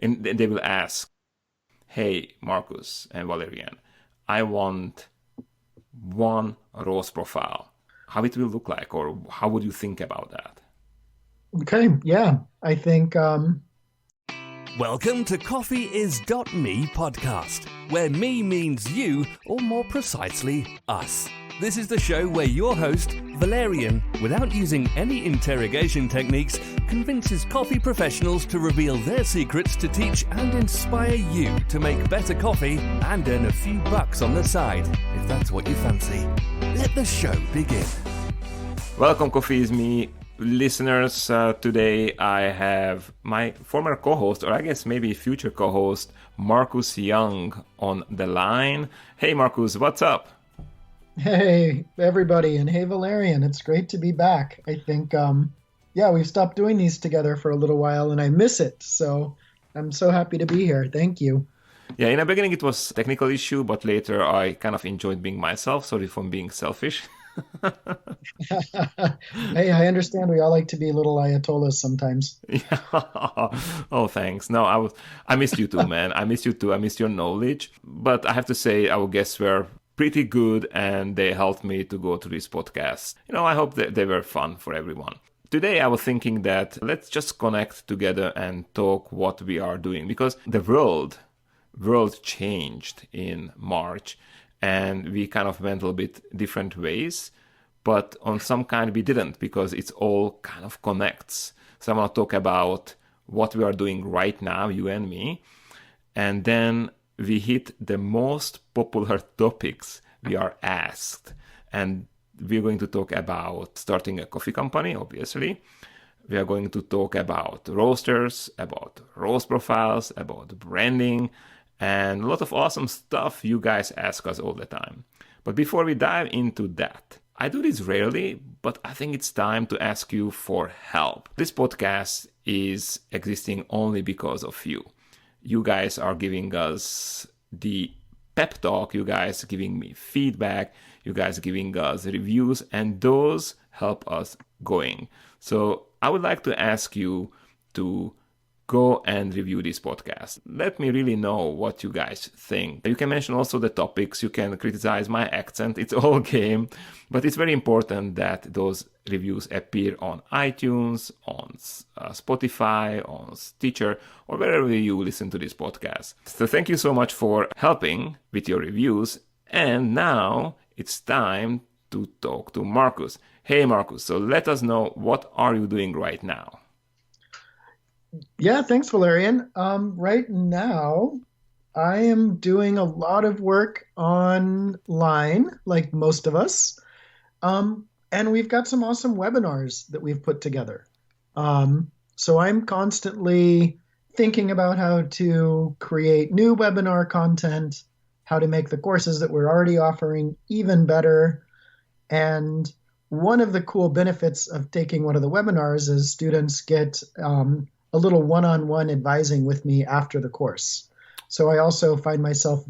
And they will ask, hey, Marcus and Valerian, I want one roast profile. How it will look like, or how would you think about that? Okay, yeah. I think Welcome to CoffeeIs.me podcast, where me means you, or more precisely, us. This is the show where your host, Valerian, without using any interrogation techniques, convinces coffee professionals to reveal their secrets to teach and inspire you to make better coffee and earn a few bucks on the side, if that's what you fancy. Let the show begin. Welcome, Coffee is Me listeners. Today I have my former co-host, or I guess maybe future co-host, Marcus Young on the line. Hey, Marcus, what's up? hey everybody, and hey Valerian, it's great to be back. I think yeah, we've stopped doing these together for a little while and I miss it. So I'm so happy to be here. Thank you. Yeah, in the beginning it was a technical issue, but later I kind of enjoyed being myself. Sorry for being selfish. Hey, I understand we all like to be little ayatollahs sometimes. Yeah. Oh, thanks. No, I missed you too, man. I missed you too. I missed your knowledge. But I have to say our guests were pretty good and they helped me to go through this podcast. I hope that they were fun for everyone. Today I was thinking that let's just connect together and talk what we are doing, because the world changed in March and we kind of went a little bit different ways, but on some kind we didn't, because it's all kind of connects. So I want to talk about what we are doing right now, you and me, and then we hit the most popular topics we are asked. And we're going to talk about starting a coffee company, obviously. We are going to talk about roasters, about roast profiles, about branding, and a lot of awesome stuff you guys ask us all the time. But before we dive into that, I do this rarely, but I think it's time to ask you for help. This podcast is existing only because of you. You guys are giving us the pep talk, you guys giving me feedback, you guys giving us reviews, and those help us going. So I would like to ask you to go and review this podcast. Let me really know what you guys think. You can mention also the topics, you can criticize my accent, it's all game, but it's very important that those reviews appear on iTunes, on Spotify, on Stitcher, or wherever you listen to this podcast. So thank you so much for helping with your reviews, and now it's time to talk to Marcus. Hey Marcus, so let us know, what are you doing right now? Yeah, thanks, Valerian. Right now, I am doing a lot of work online, like most of us. And we've got some awesome webinars that we've put together. So I'm constantly thinking about how to create new webinar content, how to make the courses that we're already offering even better. And one of the cool benefits of taking one of the webinars is students get a little one-on-one advising with me after the course. So I also find myself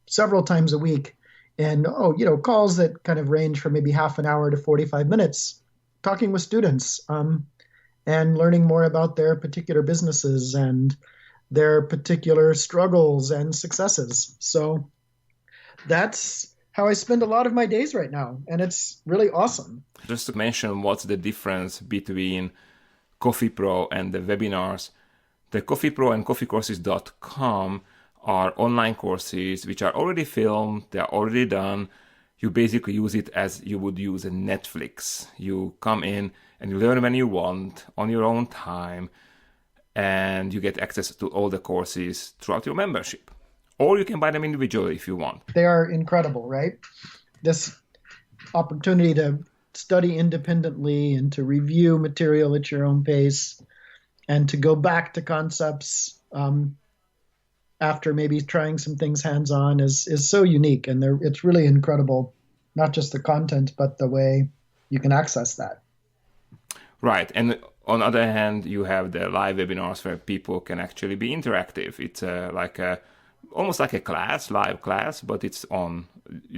several times a week in calls that kind of range from maybe half an hour to 45 minutes, talking with students and learning more about their particular businesses and their particular struggles and successes. So that's how I spend a lot of my days right now, and it's really awesome. Just to mention what's the difference between Coffee Pro and the webinars. The Coffee Pro and coffeecourses.com are online courses which are already filmed, they are already done. You basically use it as you would use a Netflix. You come in and you learn when you want, on your own time, and you get access to all the courses throughout your membership. Or you can buy them individually if you want. They are incredible, right? This opportunity to study independently and to review material at your own pace and to go back to concepts after maybe trying some things hands-on is so unique. And it's really incredible, not just the content, but the way you can access that. Right. And on the other hand, you have the live webinars where people can actually be interactive. It's almost like a live class, but it's on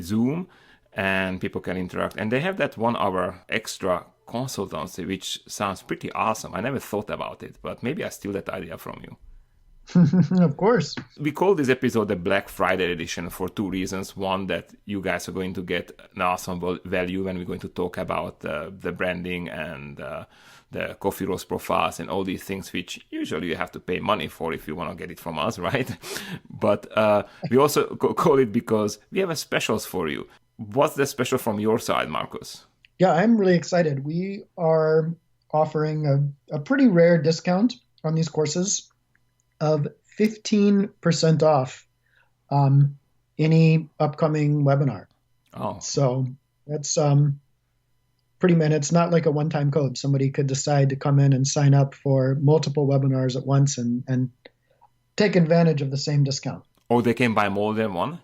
Zoom and people can interact. And they have that 1 hour extra consultancy, which sounds pretty awesome. I never thought about it, but maybe I steal that idea from you. Of course. We call this episode the Black Friday edition for two reasons. One, that you guys are going to get an awesome value when we're going to talk about the branding and the coffee roast profiles and all these things, which usually you have to pay money for if you want to get it from us, right? But we also call it because we have a specials for you. What's the special from your side, Marcus? Yeah, I'm really excited. We are offering a pretty rare discount on these courses of 15% off any upcoming webinar. Oh, So that's pretty man. It's not like a one-time code. Somebody could decide to come in and sign up for multiple webinars at once and take advantage of the same discount. oh, they can buy more than one?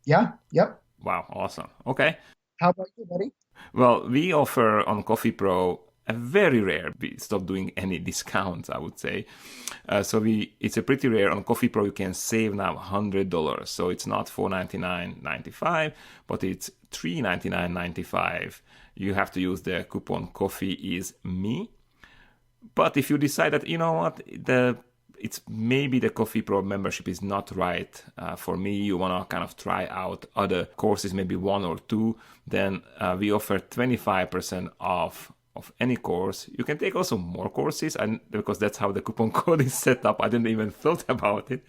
Yeah, yep. Wow, awesome. Okay. How about you, buddy? Well, we offer on Coffee Pro a very rare. We stopped doing any discounts, I would say. It's a pretty rare. On Coffee Pro, you can save now $100. So it's not $499.95, but it's $399.95. You have to use the coupon Coffee is Me. But if you decide that, you know what, it's maybe the Coffee Pro membership is not right for me, you want to kind of try out other courses, maybe one or two, then we offer 25% off of any course. You can take also more courses, and because that's how the coupon code is set up. I didn't even thought about it.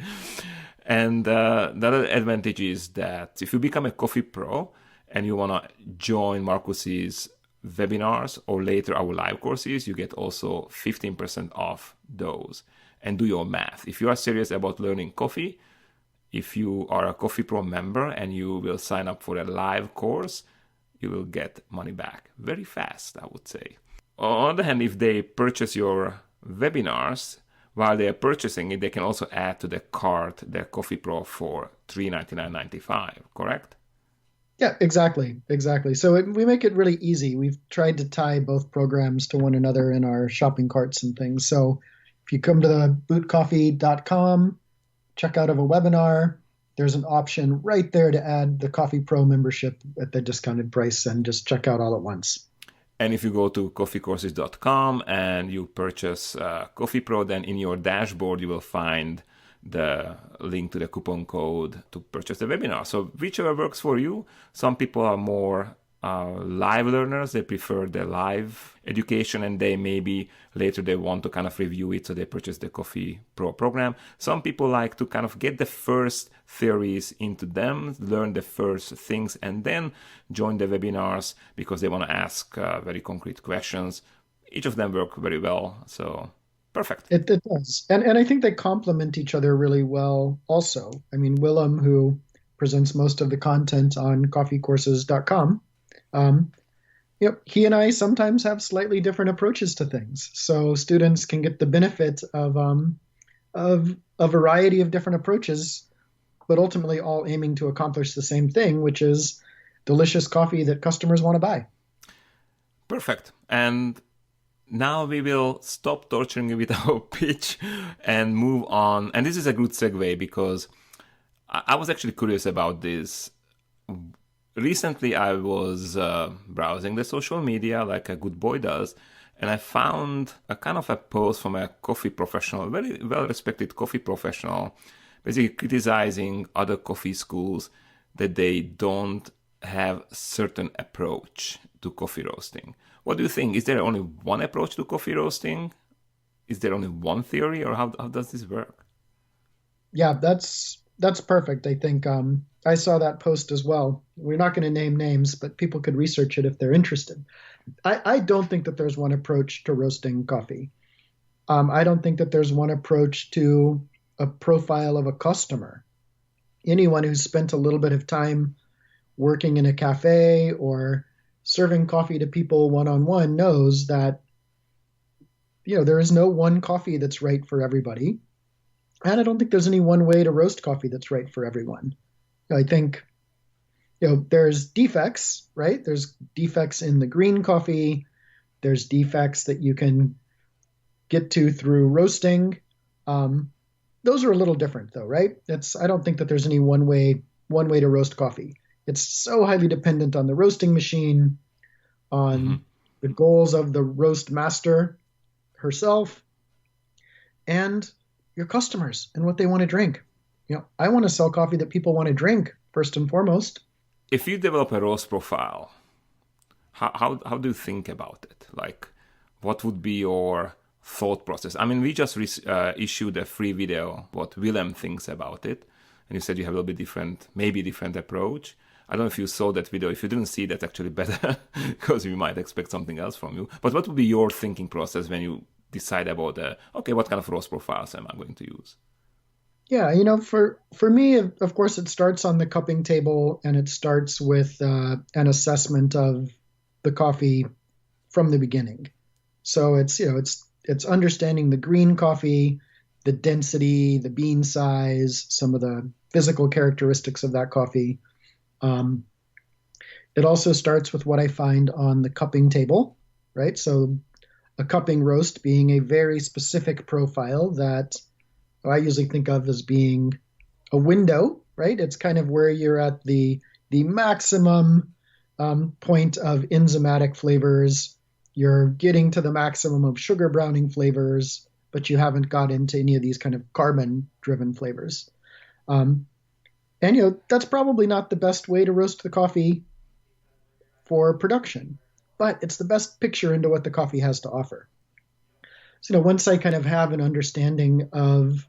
And the other advantage is that if you become a Coffee Pro and you want to join Marcus's webinars or later our live courses, you get also 15% off those. And do your math. If you are serious about learning coffee, if you are a Coffee Pro member and you will sign up for a live course, you will get money back very fast, I would say. On the other hand, if they purchase your webinars, while they are purchasing it, they can also add to the cart their Coffee Pro for $399.95, correct? Yeah, exactly. So we make it really easy. We've tried to tie both programs to one another in our shopping carts and things. So if you come to the bootcoffee.com, check out of a webinar, there's an option right there to add the Coffee Pro membership at the discounted price and just check out all at once. And if you go to coffeecourses.com and you purchase Coffee Pro, then in your dashboard you will find the link to the coupon code to purchase the webinar. So whichever works for you. Some people are more live learners. They prefer the live education, and they maybe later they want to kind of review it, so they purchase the Coffee Pro program. Some people like to kind of get the first theories into them, learn the first things, and then join the webinars because they want to ask very concrete questions. Each of them work very well, so perfect. It does. And I think they complement each other really well also. I mean, Willem, who presents most of the content on coffeecourses.com, he and I sometimes have slightly different approaches to things. So students can get the benefit of a variety of different approaches, but ultimately all aiming to accomplish the same thing, which is delicious coffee that customers want to buy. Perfect. And now we will stop torturing you with our pitch and move on. And this is a good segue because I was actually curious about this. Recently, I was browsing the social media like a good boy does, and I found a kind of a post from a coffee professional, very well-respected coffee professional, basically criticizing other coffee schools that they don't have certain approach to coffee roasting. What do you think? Is there only one approach to coffee roasting? Is there only one theory, or how does this work? Yeah, that's perfect. I think I saw that post as well. We're not going to name names, but people could research it if they're interested. I don't think that there's one approach to roasting coffee. I don't think that there's one approach to a profile of a customer. Anyone who's spent a little bit of time working in a cafe or serving coffee to people one-on-one knows that, there is no one coffee that's right for everybody. And I don't think there's any one way to roast coffee that's right for everyone. I think, there's defects, right? There's defects in the green coffee. There's defects that you can get to through roasting. Those are a little different though, right? I don't think that there's any one way to roast coffee. It's so highly dependent on the roasting machine, on the goals of the roast master herself, and your customers and what they want to drink. I want to sell coffee that people want to drink first and foremost. If you develop a roast profile, how do you think about it? Like, what would be your thought process? I mean, we just issued a free video, what Willem thinks about it. And you said you have a little bit different, maybe different approach. I don't know if you saw that video. If you didn't see, that's actually better because we might expect something else from you. But what would be your thinking process when you decide about, okay, what kind of roast profiles am I going to use? Yeah, for me, of course, it starts on the cupping table, and it starts with an assessment of the coffee from the beginning. So it's understanding the green coffee, the density, the bean size, some of the physical characteristics of that coffee. It also starts with what I find on the cupping table, right? So a cupping roast being a very specific profile that I usually think of as being a window, right? It's kind of where you're at the maximum point of enzymatic flavors. You're getting to the maximum of sugar browning flavors, but you haven't got into any of these kind of carbon-driven flavors. And that's probably not the best way to roast the coffee for production, but it's the best picture into what the coffee has to offer. So, once I kind of have an understanding of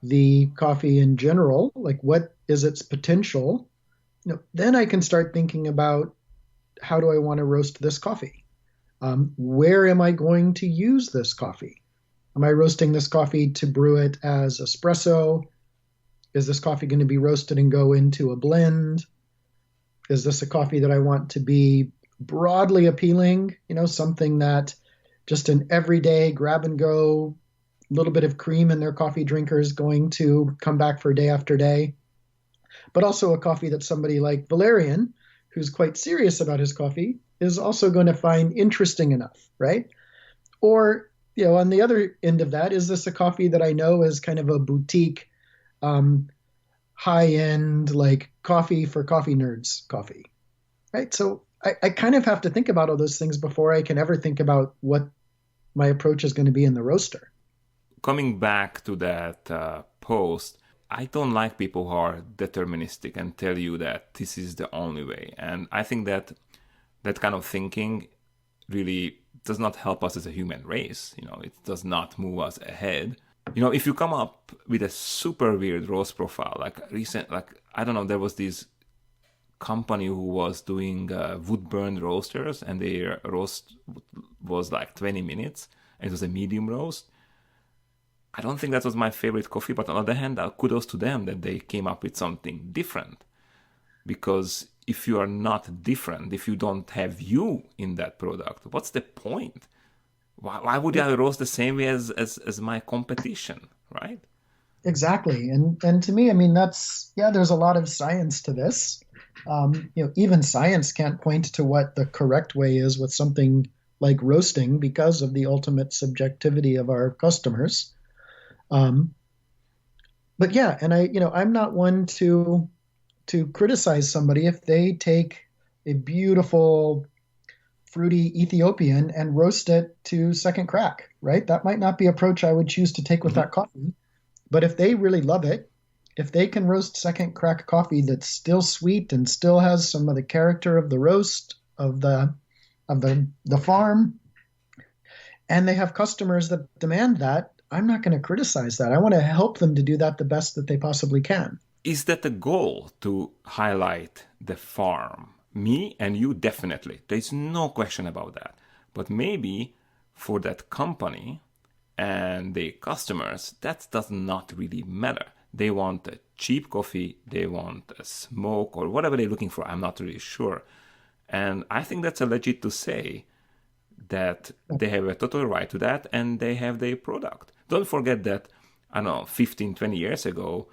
the coffee in general, like what is its potential, then I can start thinking about how do I want to roast this coffee? Where am I going to use this coffee? Am I roasting this coffee to brew it as espresso? Is this coffee going to be roasted and go into a blend? Is this a coffee that I want to be broadly appealing? Something that just an everyday grab and go, little bit of cream in their coffee drinker is going to come back for day after day. But also a coffee that somebody like Valerian, who's quite serious about his coffee, is also going to find interesting enough, right? Or, on the other end of that, is this a coffee that I know is kind of a boutique, high-end, like coffee for coffee nerds coffee, right? So I kind of have to think about all those things before I can ever think about what my approach is going to be in the roaster. Coming back to that post, I don't like people who are deterministic and tell you that this is the only way. And I think that kind of thinking really does not help us as a human race. It does not move us ahead. If you come up with a super weird roast profile, I don't know, there was this company who was doing wood-burned roasters, and their roast was like 20 minutes, and it was a medium roast. I don't think that was my favorite coffee, but on the other hand, kudos to them that they came up with something different. Because if you are not different, if you don't have you in that product, what's the point? Why would I roast the same way as my competition, right? Exactly. And to me, I mean, there's a lot of science to this. Even science can't point to what the correct way is with something like roasting because of the ultimate subjectivity of our customers. But yeah, and I'm not one to criticize somebody if they take a beautiful fruity Ethiopian and roast it to second crack, right? That might not be an approach I would choose to take with that coffee. But if they really love it, if they can roast second crack coffee that's still sweet and still has some of the character of the roast of the farm, and they have customers that demand that, I'm not going to criticize that. I want to help them to do that the best that they possibly can. Is that the goal, to highlight the farm? Me and you, definitely. There's no question about that. But maybe for that company and the customers, that does not really matter. They want a cheap coffee, they want a smoke, or whatever they're looking for. I'm not really sure. And I think that's a legit to say that they have a total right to that, and they have their product. Don't forget that, I don't know, 15, 20 years ago,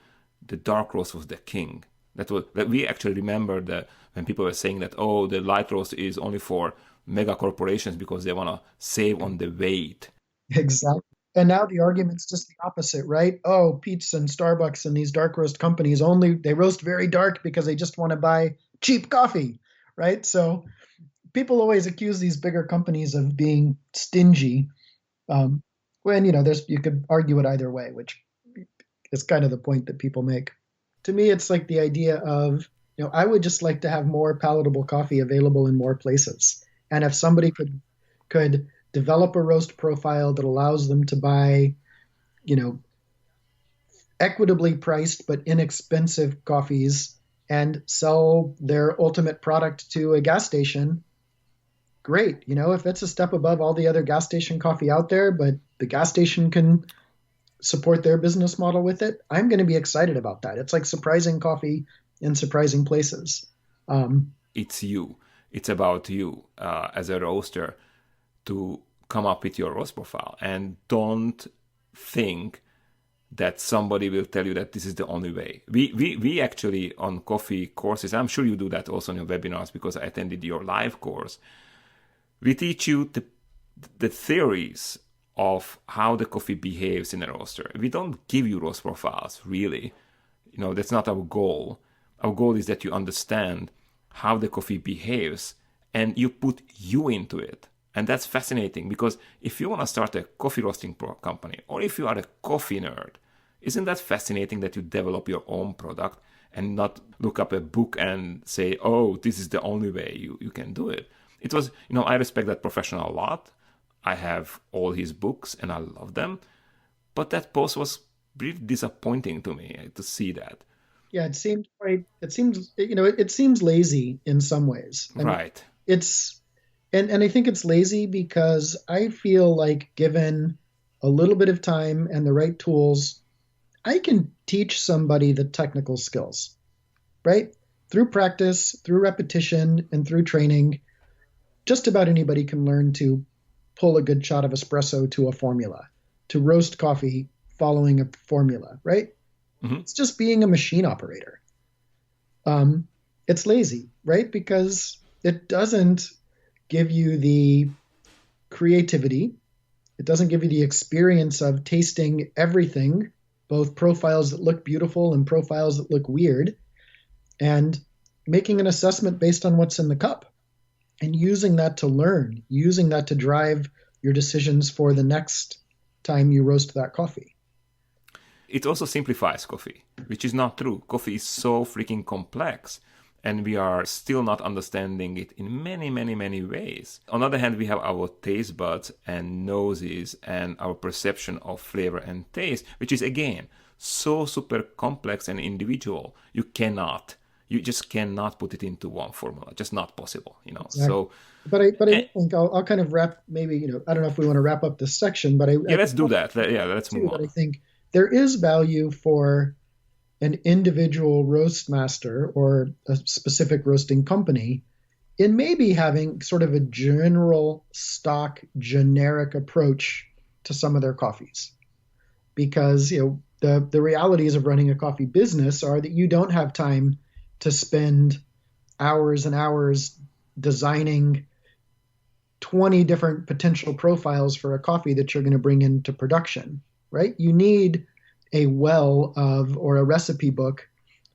the dark roast was the king. That we actually remember that when people were saying that, oh, the light roast is only for mega corporations because they want to save on the weight. Exactly. And now the argument's just the opposite, right? Oh, Pizza and Starbucks and these dark roast companies they roast very dark because they just want to buy cheap coffee, right? So people always accuse these bigger companies of being stingy, when you could argue it either way, which is kind of the point that people make. To me, it's like the idea of, I would just like to have more palatable coffee available in more places. And if somebody could develop a roast profile that allows them to buy, you know, equitably priced but inexpensive coffees and sell their ultimate product to a gas station, great. If that's a step above all the other gas station coffee out there, but the gas station can support their business model with it, I'm going to be excited about that. It's like surprising coffee in surprising places. It's you. It's about you as a roaster to come up with your roast profile, and don't think that somebody will tell you that this is the only way. We actually, on coffee courses, I'm sure you do that also on your webinars because I attended your live course, we teach you the theories of how the coffee behaves in a roaster. We don't give you roast profiles, really. That's not our goal. Our goal is that you understand how the coffee behaves and you put you into it. And that's fascinating because if you want to start a coffee roasting company, or if you are a coffee nerd, isn't that fascinating that you develop your own product and not look up a book and say, oh, this is the only way you can do it? It was, I respect that professional a lot. I have all his books and I love them. But that post was really disappointing to me to see that. Yeah, it seems lazy in some ways. Right. And I think it's lazy because I feel like given a little bit of time and the right tools, I can teach somebody the technical skills, right? Through practice, through repetition, and through training, just about anybody can learn to pull a good shot of espresso to a formula, to roast coffee following a formula, right? Mm-hmm. It's just being a machine operator. It's lazy, right? Because it doesn't give you the creativity. It doesn't give you the experience of tasting everything, both profiles that look beautiful and profiles that look weird, and making an assessment based on what's in the cup and using that to learn, using that to drive your decisions for the next time you roast that coffee. It also simplifies coffee, which is not true. Coffee is so freaking complex, and we are still not understanding it in many, many, many ways. On the other hand, we have our taste buds and noses and our perception of flavor and taste, which is, again, so super complex and individual. You just cannot put it into one formula. Just not possible, Exactly. So, but I think I'll kind of wrap, maybe, I don't know if we want to wrap up this section, but let's do that. Let's move on. I think there is value for an individual roast master or a specific roasting company in maybe having sort of a general stock generic approach to some of their coffees. Because, the realities of running a coffee business are that you don't have time to spend hours and hours designing 20 different potential profiles for a coffee that you're going to bring into production, right? You need a well of, or a recipe book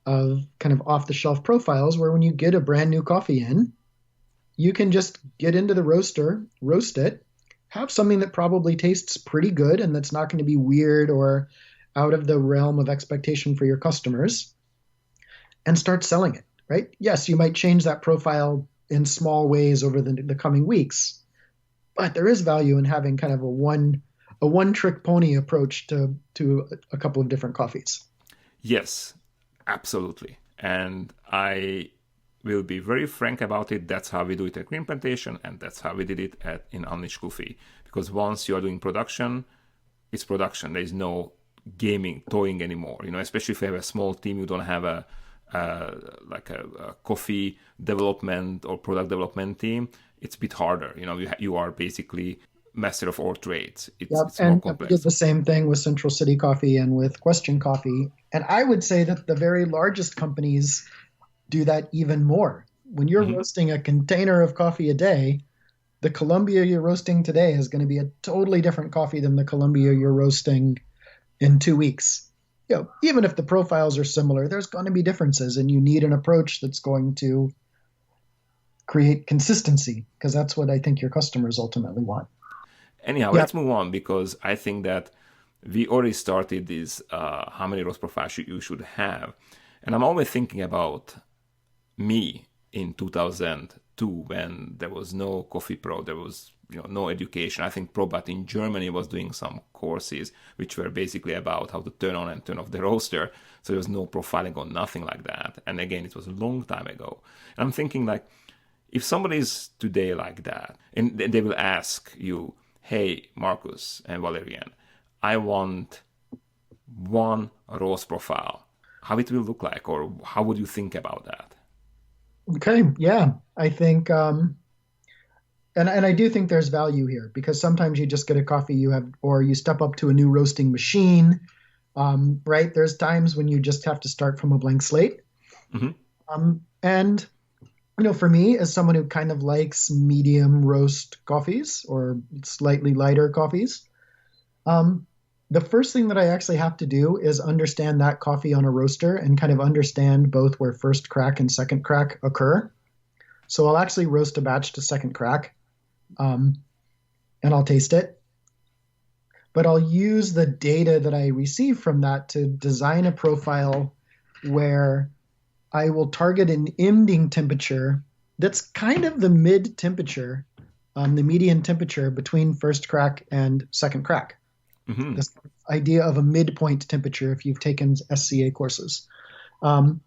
of kind of off-the-shelf profiles where when you get a brand new coffee in, you can just get into the roaster, roast it, have something that probably tastes pretty good and that's not going to be weird or out of the realm of expectation for your customers, and start selling it, right? Yes, you might change that profile in small ways over the coming weeks, but there is value in having kind of a one-trick pony approach to a couple of different coffees. Yes, absolutely. And I will be very frank about it. That's how we do it at Green Plantation, and that's how we did it in Unleash Coffee. Because once you are doing production, it's production. There is no gaming, toying anymore. Especially if you have a small team, you don't have a coffee development or product development team. It's a bit harder. You are basically master of all trades. It's more complex. We did the same thing with Central City Coffee and with Question Coffee. And I would say that the very largest companies do that even more. When you're roasting a container of coffee a day, the Colombia you're roasting today is going to be a totally different coffee than the Colombia you're roasting in 2 weeks. Even if the profiles are similar, there's going to be differences, and you need an approach that's going to create consistency, because that's what I think your customers ultimately want. Anyhow, let's move on, because I think that we already started this how many roast profiles you should have. And I'm always thinking about me in 2002 when there was no Coffee Pro, there was no education. I think Probat in Germany was doing some courses which were basically about how to turn on and turn off the roaster. So there was no profiling or nothing like that. And again, it was a long time ago. And I'm thinking like, if somebody is today like that, and they will ask you, hey, Marcus and Valerian, I want one roast profile, how it will look like, or how would you think about that? Okay, yeah, I think, and I do think there's value here because sometimes you just get a coffee or you step up to a new roasting machine, right? There's times when you just have to start from a blank slate. And for me, as someone who kind of likes medium roast coffees or slightly lighter coffees, the first thing that I actually have to do is understand that coffee on a roaster and kind of understand both where first crack and second crack occur. So I'll actually roast a batch to second crack, and I'll taste it. But I'll use the data that I receive from that to design a profile where I will target an ending temperature that's kind of the mid temperature, the median temperature between first crack and second crack. This idea of a midpoint temperature if you've taken SCA courses. And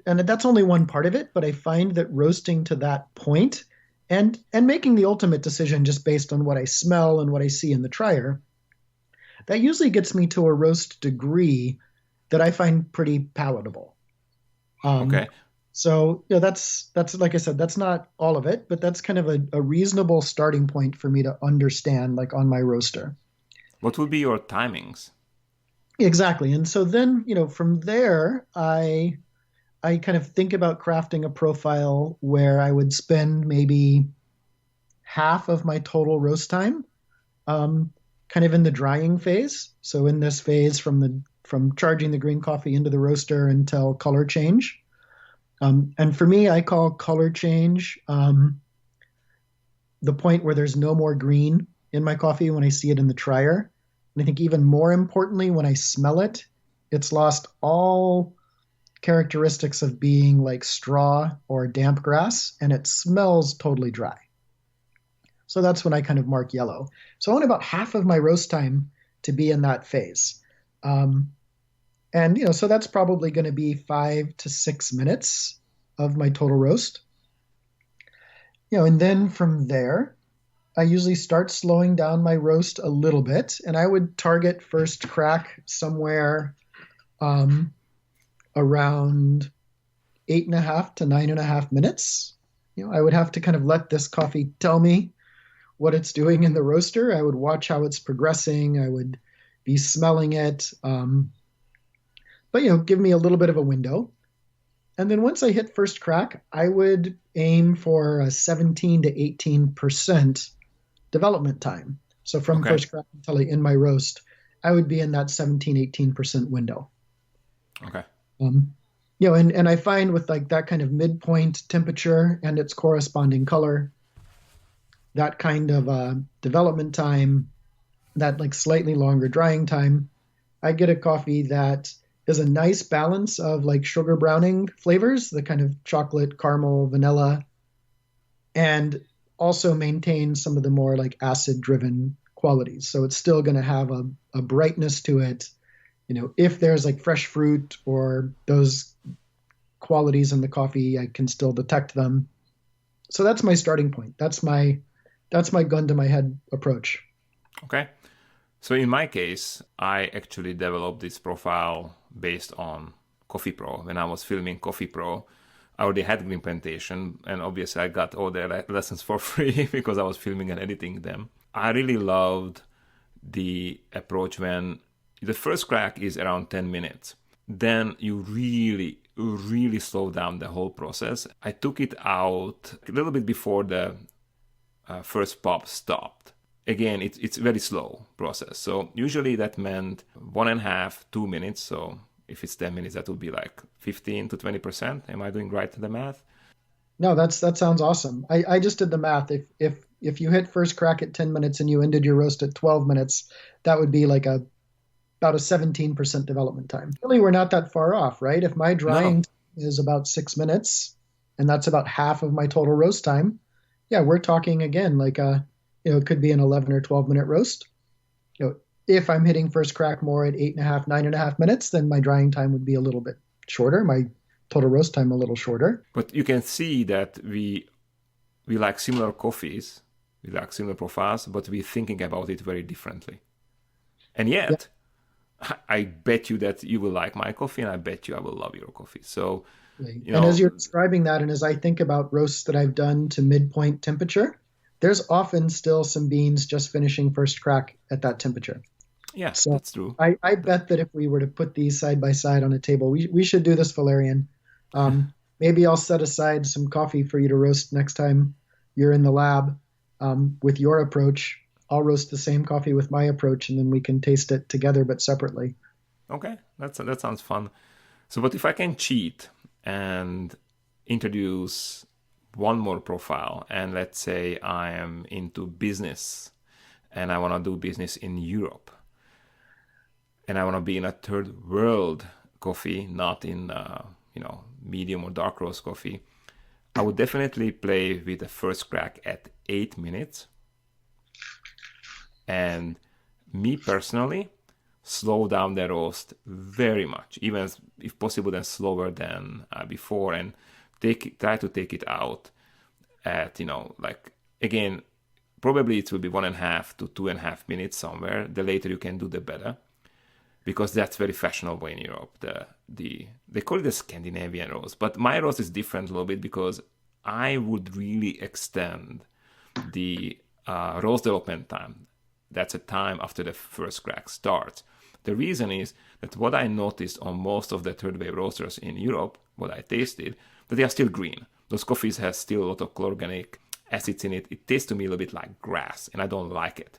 that's only one part of it, but I find that roasting to that point and making the ultimate decision just based on what I smell and what I see in the trier, that usually gets me to a roast degree that I find pretty palatable. Okay. So that's like I said, that's not all of it, but that's kind of a reasonable starting point for me to understand, like on my roaster. What would be your timings? Exactly. And so then, from there, I kind of think about crafting a profile where I would spend maybe half of my total roast time, kind of in the drying phase. So in this phase from charging the green coffee into the roaster until color change. And for me, I call color change the point where there's no more green in my coffee when I see it in the trier. And I think even more importantly, when I smell it, it's lost all characteristics of being like straw or damp grass, and it smells totally dry. So that's when I kind of mark yellow. So I want about half of my roast time to be in that phase. So that's probably going to be 5 to 6 minutes of my total roast. And then from there, I usually start slowing down my roast a little bit, and I would target first crack somewhere around 8.5 to 9.5 minutes. I would have to kind of let this coffee tell me what it's doing in the roaster. I would watch how it's progressing. I would be smelling it. But give me a little bit of a window. And then once I hit first crack, I would aim for a 17 to 18% development time. So from first crack until I end my roast, I would be in that 17, 18% window. Okay. And I find with like that kind of midpoint temperature and its corresponding color, that kind of development time, that like slightly longer drying time, I get a coffee that is a nice balance of like sugar browning flavors, the kind of chocolate, caramel, vanilla, and also maintains some of the more like acid driven qualities. So it's still going to have a brightness to it. If there's like fresh fruit or those qualities in the coffee, I can still detect them. So that's my starting point. That's my gun to my head approach. Okay. So in my case, I actually developed this profile based on Coffee Pro. When I was filming Coffee Pro, I already had green plantation, and obviously I got all the lessons for free because I was filming and editing them. I really loved the approach when the first crack is around 10 minutes. Then you really, really slow down the whole process. I took it out a little bit before the first pop stopped. Again, it's a very slow process. So usually that meant 1.5, 2 minutes. So if it's 10 minutes, that would be like 15 to 20%. Am I doing right the math? No, that sounds awesome. I just did the math. If you hit first crack at 10 minutes and you ended your roast at 12 minutes, that would be like about a 17% development time. Really, we're not that far off, right? If my No, drying time is about 6 minutes, and that's about half of my total roast time, yeah, we're talking again like it could be an 11 or 12 minute roast. If I'm hitting first crack more at 8.5, 9.5 minutes, then my drying time would be a little bit shorter. My total roast time a little shorter. but you can see that we like similar coffees, we like similar profiles, but we're thinking about it very differently. And Yeah. yet, I bet you that you will like my coffee, and I bet you I will love your coffee. So, Right. you And as know, you're describing that, and as I think about roasts that I've done to midpoint temperature, there's often still some beans just finishing first crack at that temperature. yeah, So that's true. I bet that if we were to put these side by side on a table, we should do this, Valerian. Maybe I'll set aside some coffee for you to roast next time you're in the lab with your approach. I'll roast the same coffee with my approach, and then we can taste it together but separately. Okay, that sounds fun. So, but if I can cheat and introduce one more profile, and let's say I am into business and I want to do business in Europe, and I want to be in a third world coffee, not in medium or dark roast coffee, I would definitely play with the first crack at 8 minutes. And me personally, slow down the roast very much, even if possible, then slower than before, and try to take it out at like again, probably it will be 1.5 to 2.5 minutes somewhere. The later you can do, the better, because that's very fashionable in Europe. They call it the Scandinavian roast, but my roast is different a little bit because I would really extend the roast development time. That's a time after the first crack starts. The reason is that what I noticed on most of the third wave roasters in Europe, what I tasted, that they are still green. Those coffees have still a lot of chlorogenic acids in it. It tastes to me a little bit like grass, and I don't like it.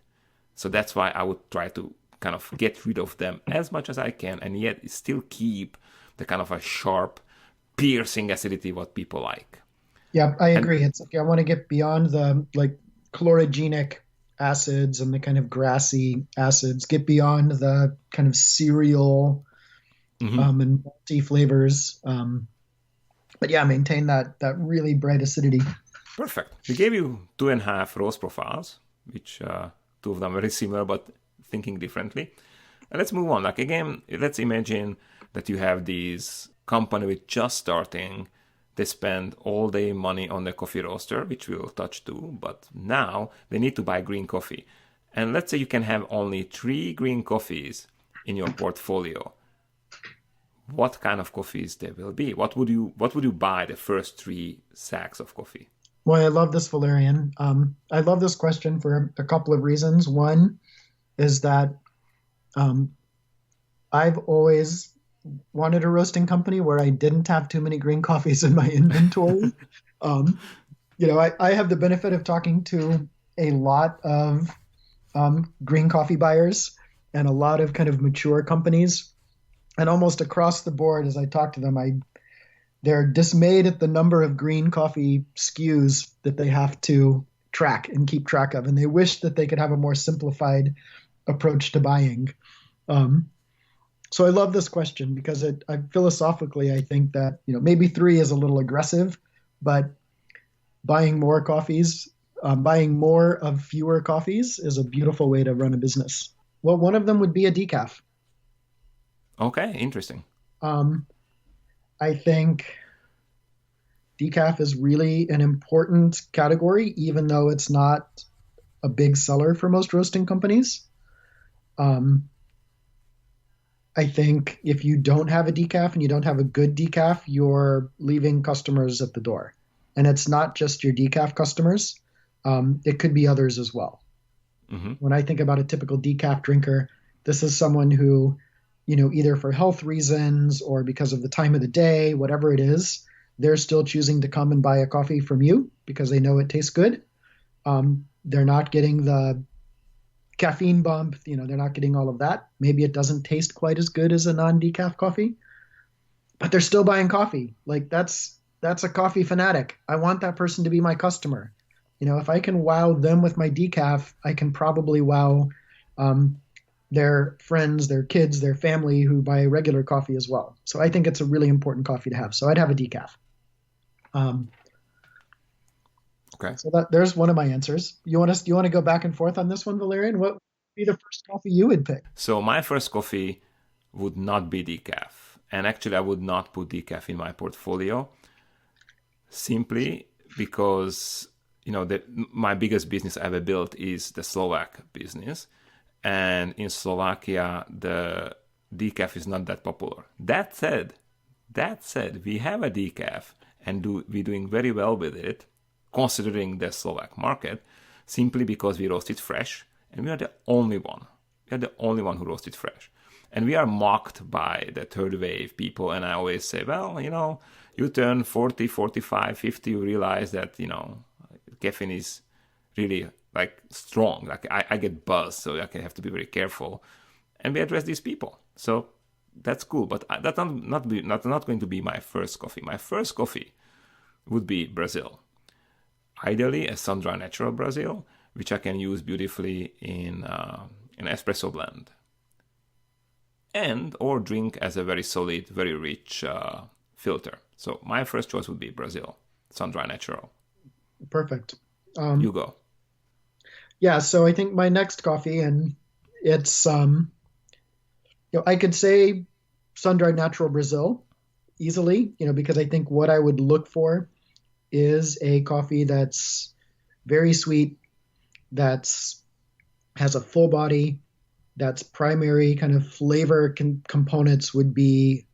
So that's why I would try to kind of get rid of them as much as I can, and yet still keep the kind of a sharp, piercing acidity what people like. Yeah, I And agree. It's like I want to get beyond the like chlorogenic acids and the kind of grassy acids, get beyond the kind of cereal mhm, and malty flavors. But yeah, maintain that really bright acidity. perfect. We gave you 2.5 roast profiles, which two of them very similar, but thinking differently. And let's move on. Like again, let's imagine that you have these company with just starting. They spend all their money on the coffee roaster, which we'll touch too, but now they need to buy green coffee. And let's say you can have only 3 green coffees in your portfolio. What kind of coffees they will be? What would you buy the first 3 sacks of coffee? Boy, I love this, Valerian. I love this question for a couple of reasons. One is that um, I've always wanted a roasting company where I didn't have too many green coffees in my inventory. Um, I have the benefit of talking to a lot of green coffee buyers and a lot of kind of mature companies. And almost across the board, as I talk to them, they're dismayed at the number of green coffee SKUs that they have to track and keep track of. And they wish that they could have a more simplified approach to buying. Um, so I love this question because philosophically, I think that maybe 3 is a little aggressive, but buying more coffees, buying more of fewer coffees is a beautiful way to run a business. Well, one of them would be a decaf. Okay, interesting. Um, I think decaf is really an important category, even though it's not a big seller for most roasting companies. Um, I think if you don't have a decaf and you don't have a good decaf, you're leaving customers at the door. And it's not just your decaf customers, it could be others as well. Hmm. When I think about a typical decaf drinker, this is someone who, either for health reasons or because of the time of the day, whatever it is, they're still choosing to come and buy a coffee from you because they know it tastes good. They're not getting the caffeine bump, they're not getting all of that. Maybe it doesn't taste quite as good as a non-decaf coffee, but they're still buying coffee. Like that's a coffee fanatic. I want that person to be my customer. If I can wow them with my decaf, I can probably wow um, their friends, their kids, their family who buy regular coffee as well. So I think it's a really important coffee to have. So I'd have a decaf. Um, Okay. so there's one of my answers. You want to go back and forth on this one, Valerian? What would be the first coffee you would pick? So my first coffee would not be decaf. And actually, I would not put decaf in my portfolio simply because, my biggest business I ever built is the Slovak business. And in Slovakia, the decaf is not that popular. That said, we have a decaf and we're doing very well with it, considering the Slovak market, simply because we roast it fresh, and we are the only one. We are the only one who roast it fresh. And we are mocked by the third wave people, and I always say, well, you turn 40, 45, 50, you realize that, caffeine is really like strong. Like I get buzzed, so I have to be very careful. And we address these people. So that's cool, but that's not going to be my first coffee. My first coffee would be Brazil. Ideally, a sun-dried natural Brazil, which I can use beautifully in an espresso blend, and or drink as a very solid, very rich filter. So my first choice would be Brazil, sun-dried natural. Perfect. You go. Yeah, so I think my next coffee, and it's I could say sun-dried natural Brazil easily, because I think what I would look for is a coffee that's very sweet, that's has a full body, that's primary kind of flavor components would be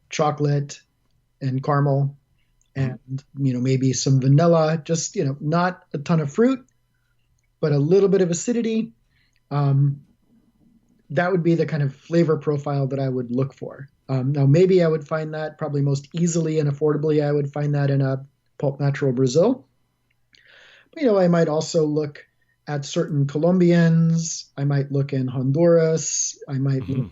chocolate and caramel and maybe some vanilla, just not a ton of fruit, but a little bit of acidity. That would be the kind of flavor profile that I would look for. Now, maybe I would find that probably most easily and affordably, I would find that in a Pulp Natural Brazil. But, I might also look at certain Colombians. I might look in Honduras. I might look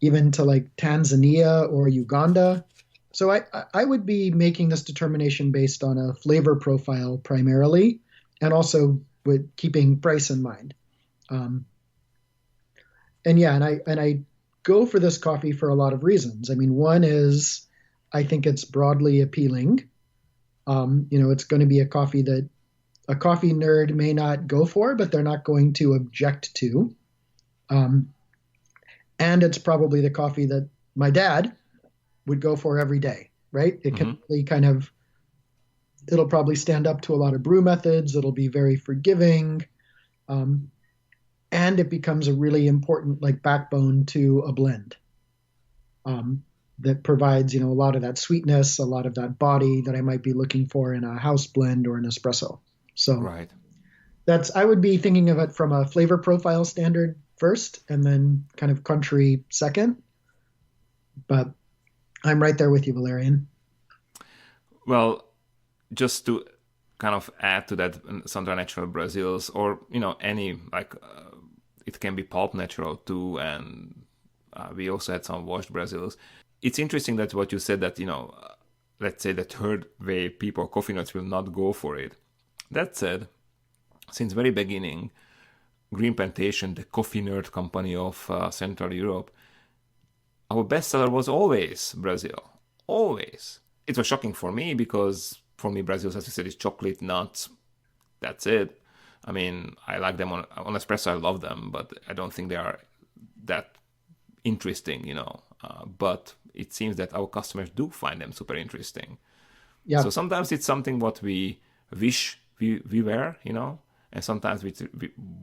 even to like Tanzania or Uganda. So I would be making this determination based on a flavor profile primarily, and also with keeping price in mind. And I go for this coffee for a lot of reasons. I mean, one is I think it's broadly appealing. It's going to be a coffee that a coffee nerd may not go for, but they're not going to object to. And it's probably the coffee that my dad would go for every day, right? It can really it'll probably stand up to a lot of brew methods. It'll be very forgiving. And it becomes a really important backbone to a blend that provides, a lot of that sweetness, a lot of that body that I might be looking for in a house blend or an espresso. So right. I would be thinking of it from a flavor profile standard first, and then kind of country second. But I'm right there with you, Valerian. Well, just to kind of add to that, sun-dried natural Brazils, or any it can be pulp natural too, and we also had some washed Brazils. It's interesting that what you said that let's say the third wave people, coffee nuts, will not go for it. That said, since very beginning, Green Plantation, the coffee nerd company of Central Europe, our bestseller was always Brazil. Always. It was shocking for me because for me, Brazil, as you said, is chocolate, nuts. That's it. I mean, I like them on espresso. I love them, but I don't think they are that interesting, but it seems that our customers do find them super interesting. Yeah. So sometimes it's something what we wish we were, and sometimes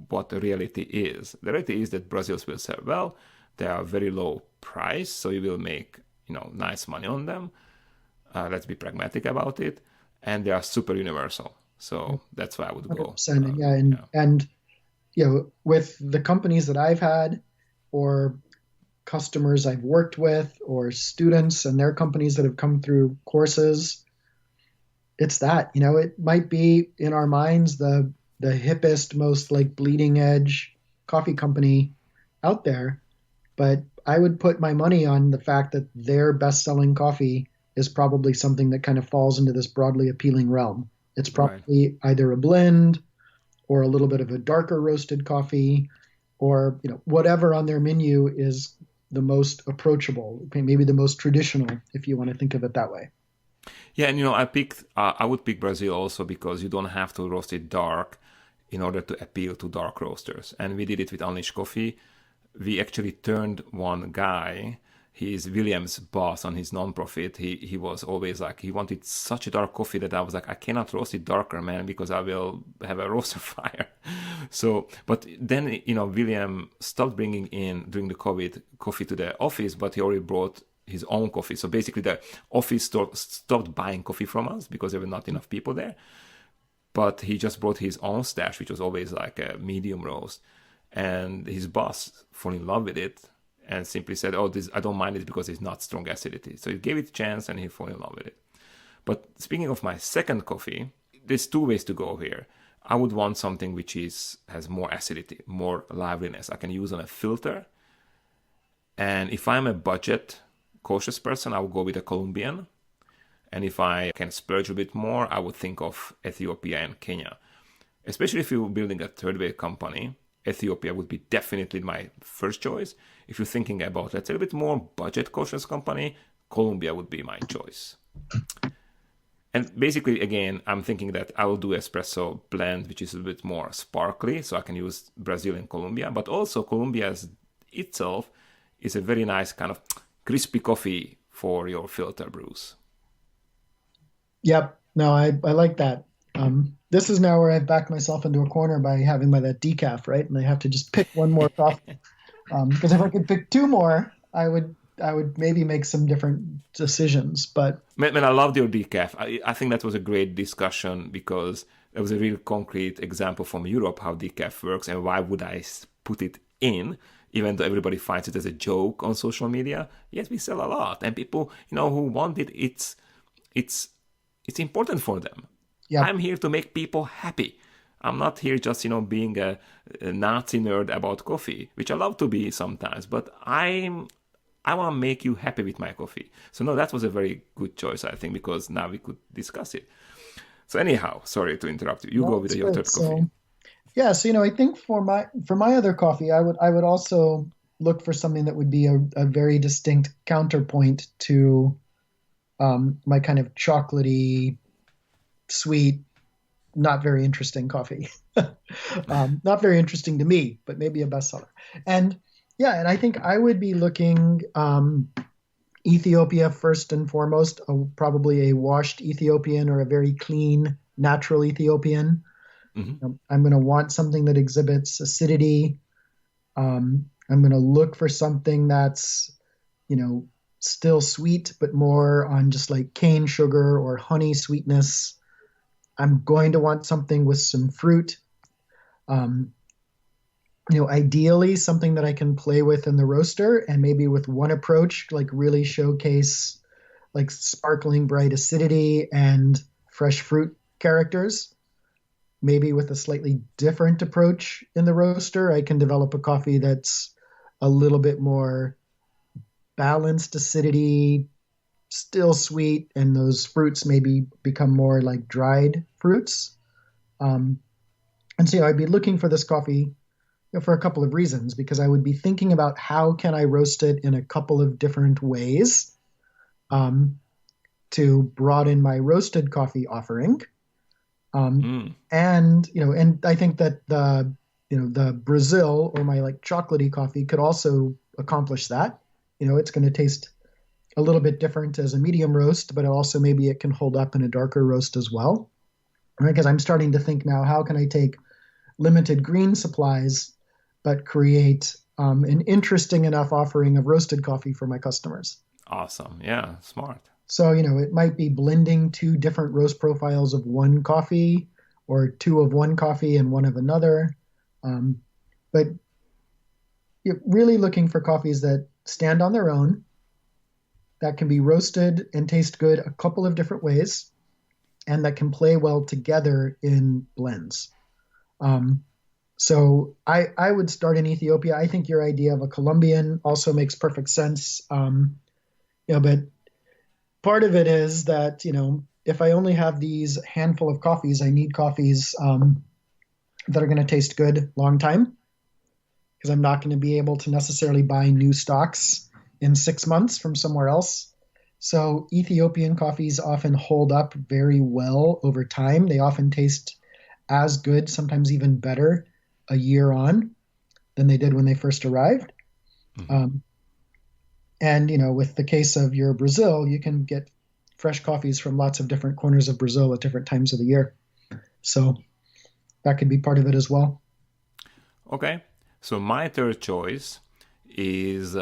what the reality is. The reality is that Brazils will sell well. They are very low price, so you will make nice money on them. Let's be pragmatic about it, and they are super universal. So that's why I would go. 100%, and with the companies that I've had, or customers I've worked with, or students and their companies that have come through courses, it's that it might be in our minds the hippest, most bleeding edge coffee company out there, but I would put my money on the fact that their best selling coffee is probably something that kind of falls into this broadly appealing realm. It's Right. probably either a blend or a little bit of a darker roasted coffee, or whatever on their menu is the most approachable, maybe the most traditional, if you want to think of it that way. Yeah, and I would pick Brazil also because you don't have to roast it dark in order to appeal to dark roasters. And we did it with Unleashed Coffee. We actually turned one guy, he's William's boss on his nonprofit. He was always like, he wanted such a dark coffee that I was like, I cannot roast it darker, man, because I will have a roaster fire. So, but then, William stopped bringing in during the COVID coffee to the office, but he already brought his own coffee. So basically the office stopped buying coffee from us because there were not enough people there. But he just brought his own stash, which was always like a medium roast. And his boss fell in love with it and simply said, oh, this I don't mind it because it's not strong acidity. So he gave it a chance and he fell in love with it. But speaking of my second coffee, there's two ways to go here. I would want something which has more acidity, more liveliness. I can use on a filter. And if I'm a budget cautious person, I would go with a Colombian. And if I can splurge a bit more, I would think of Ethiopia and Kenya. Especially if you're building a third wave company, Ethiopia would be definitely my first choice. If you're thinking about, let's say, a bit more budget cautious company, Colombia would be my choice. And basically, again, I'm thinking that I will do espresso blend, which is a bit more sparkly, so I can use Brazil and Colombia. But also, Colombia itself is a very nice kind of crispy coffee for your filter brews. Yep. No, I like that. This is now where I've backed myself into a corner by having that decaf, right? And I have to just pick one more coffee. Because if I could pick two more, I would maybe make some different decisions. But man, I loved your decaf. I think that was a great discussion because there was a real concrete example from Europe how decaf works and why would I put it in, even though everybody finds it as a joke on social media. Yes, we sell a lot, and people who want it, it's important for them. yeah, I'm here to make people happy. I'm not here just, being a Nazi nerd about coffee, which I love to be sometimes, but I want to make you happy with my coffee. So no, that was a very good choice, I think, because now we could discuss it. So anyhow, sorry to interrupt you. You go with your third coffee. So I think for my other coffee, I would also look for something that would be a very distinct counterpoint to my kind of chocolatey, sweet, not very interesting coffee. Not very interesting to me, but maybe a bestseller. And I think I would be looking Ethiopia first and foremost, probably a washed Ethiopian or a very clean, natural Ethiopian. Mm-hmm. I'm going to want something that exhibits acidity. I'm going to look for something that's, still sweet, but more on just like cane sugar or honey sweetness. I'm going to want something with some fruit. Ideally something that I can play with in the roaster and maybe with one approach, like really showcase like sparkling bright acidity and fresh fruit characters. Maybe with a slightly different approach in the roaster, I can develop a coffee that's a little bit more balanced acidity, still sweet, and those fruits maybe become more like dried fruits. And so I'd be looking for this coffee for a couple of reasons, because I would be thinking about how can I roast it in a couple of different ways to broaden my roasted coffee offering. And I think that the Brazil or my like chocolatey coffee could also accomplish that. It's going to taste a little bit different as a medium roast, but also maybe it can hold up in a darker roast as well. Because I'm starting to think now, how can I take limited green supplies, but create an interesting enough offering of roasted coffee for my customers? Awesome. Yeah, smart. So, it might be blending two different roast profiles of one coffee or two of one coffee and one of another. But you're really looking for coffees that stand on their own, that can be roasted and taste good a couple of different ways, and that can play well together in blends. So I would start in Ethiopia. I think your idea of a Colombian also makes perfect sense. But part of it is that, if I only have these handful of coffees, I need coffees that are going to taste good long time, because I'm not going to be able to necessarily buy new stocks in 6 months from somewhere else. So Ethiopian coffees often hold up very well over time. They often taste as good, sometimes even better, a year on than they did when they first arrived. Mhm. And, with the case of your Brazil, you can get fresh coffees from lots of different corners of Brazil at different times of the year. So that could be part of it as well. Okay, so my third choice is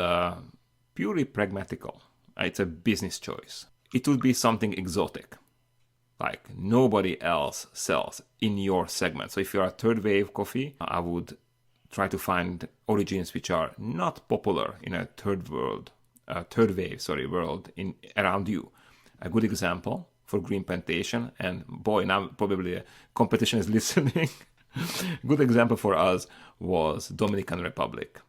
purely pragmatical. It's a business choice. It would be something exotic, like nobody else sells in your segment. So if you're a third wave coffee, I would try to find origins which are not popular in a third wave world in around you. A good example for green plantation, and boy, now probably the competition is listening. Good example for us was Dominican Republic.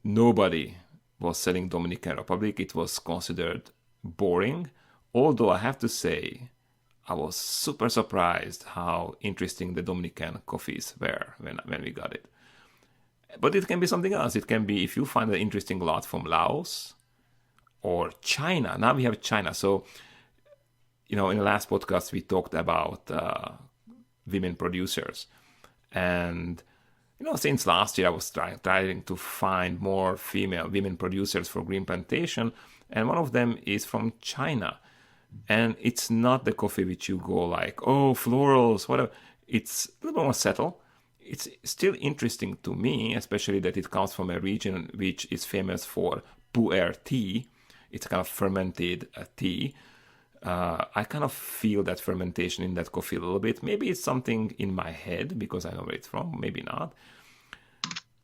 Nobody was selling Dominican Republic. It was considered boring. Although I have to say, I was super surprised how interesting the Dominican coffees were when we got it. But it can be something else. It can be if you find an interesting lot from Laos or China. Now we have China. So, in the last podcast, we talked about women producers. And, since last year, I was trying to find more female women producers for green plantation. And one of them is from China. And it's not the coffee which you go like, oh, florals, whatever. It's a little more subtle. It's still interesting to me, especially that it comes from a region which is famous for pu'er tea. It's kind of fermented tea. I kind of feel that fermentation in that coffee a little bit. Maybe it's something in my head because I know where it's from. Maybe not.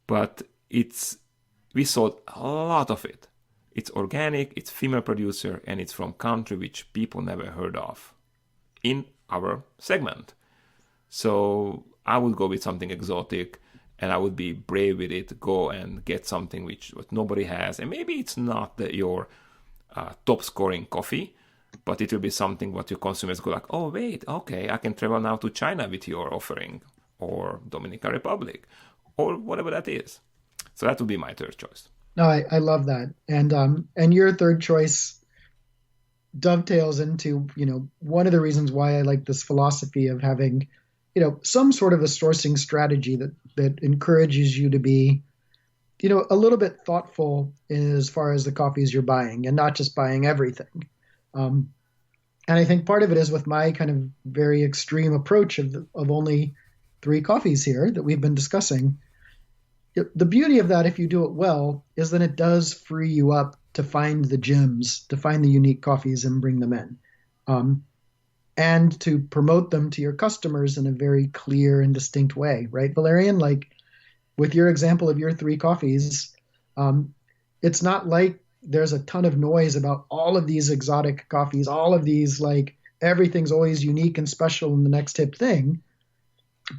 But we sold a lot of it. It's organic, it's female producer, and it's from country which people never heard of in our segment. So I would go with something exotic, and I would be brave with it, go and get something what nobody has. And maybe it's not your top scoring coffee, but it will be something what your consumers go like, oh, wait, okay, I can travel now to China with your offering, or Dominican Republic, or whatever that is. So that would be my third choice. No, I love that. And your third choice dovetails into, one of the reasons why I like this philosophy of having, some sort of a sourcing strategy that encourages you to be, a little bit thoughtful as far as the coffees you're buying and not just buying everything. And I think part of it is with my kind of very extreme approach of only 3 coffees here that we've been discussing. The beauty of that, if you do it well, is that it does free you up to find the gems, to find the unique coffees and bring them in, and to promote them to your customers in a very clear and distinct way, right, Valerian? Like with your example of your 3 coffees, it's not like there's a ton of noise about all of these exotic coffees, all of these, like everything's always unique and special and the next hip thing.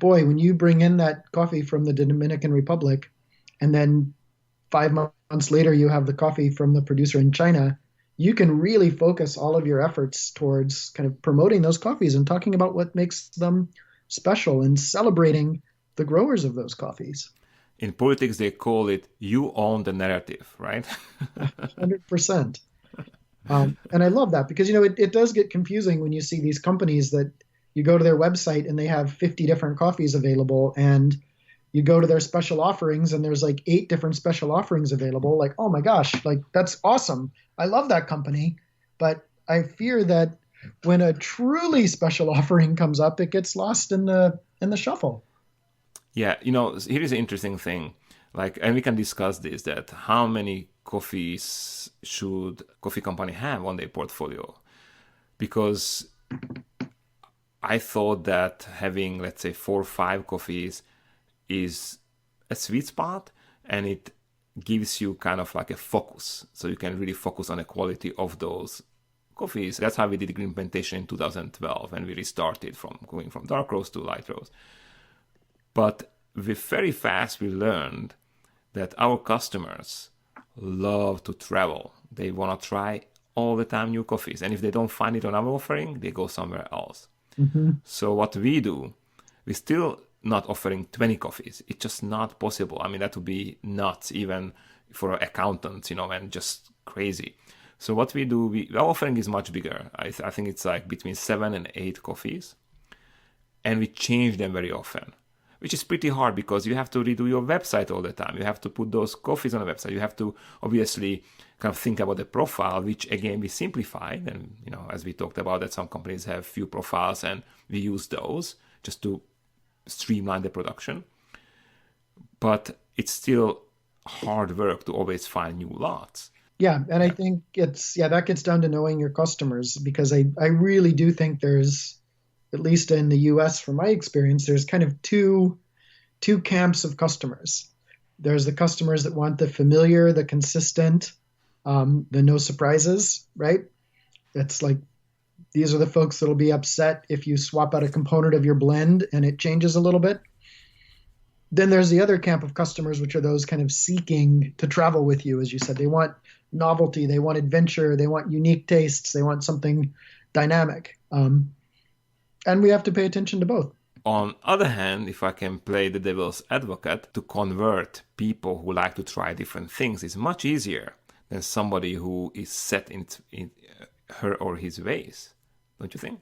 Boy, when you bring in that coffee from the Dominican Republic, and then 5 months later you have the coffee from the producer in China, you can really focus all of your efforts towards kind of promoting those coffees and talking about what makes them special and celebrating the growers of those coffees. In politics, they call it you own the narrative, right? 100%. And I love that because, it does get confusing when you see these companies that you go to their website and they have 50 different coffees available, and you go to their special offerings and there's like 8 different special offerings available. Like, oh my gosh, like that's awesome. I love that company. But I fear that when a truly special offering comes up, it gets lost in the shuffle. Yeah, here is an interesting thing. Like, and we can discuss this, that how many coffees should coffee company have on their portfolio? Because I thought that having, let's say, 4 or 5 coffees is a sweet spot, and it gives you kind of like a focus. So you can really focus on the quality of those coffees. That's how we did green plantation in 2012, and we restarted from going from dark roast to light roast. But very fast we learned that our customers love to travel. They want to try all the time new coffees. And if they don't find it on our offering, they go somewhere else. Mm-hmm. So what we do, we're still not offering 20 coffees. It's just not possible. I mean, that would be nuts even for accountants, and just crazy. So what we do, our offering is much bigger. I think it's like between 7 and 8 coffees. And we change them very often, which is pretty hard because you have to redo your website all the time. You have to put those coffees on the website. You have to obviously kind of think about the profile, which again we simplified. And as we talked about, that some companies have few profiles, and we use those just to streamline the production. But it's still hard work to always find new lots. Yeah, and I think that gets down to knowing your customers, because I really do think there's, at least in the US from my experience, there's kind of two camps of customers. There's the customers that want the familiar, the consistent, the no surprises, right? It's like, these are the folks that'll be upset if you swap out a component of your blend and it changes a little bit. Then there's the other camp of customers, which are those kind of seeking to travel with you. As you said, they want novelty, they want adventure, they want unique tastes, they want something dynamic. And we have to pay attention to both. On other hand, if I can play the devil's advocate, to convert people who like to try different things is much easier than somebody who is set in her or his ways. Don't you think?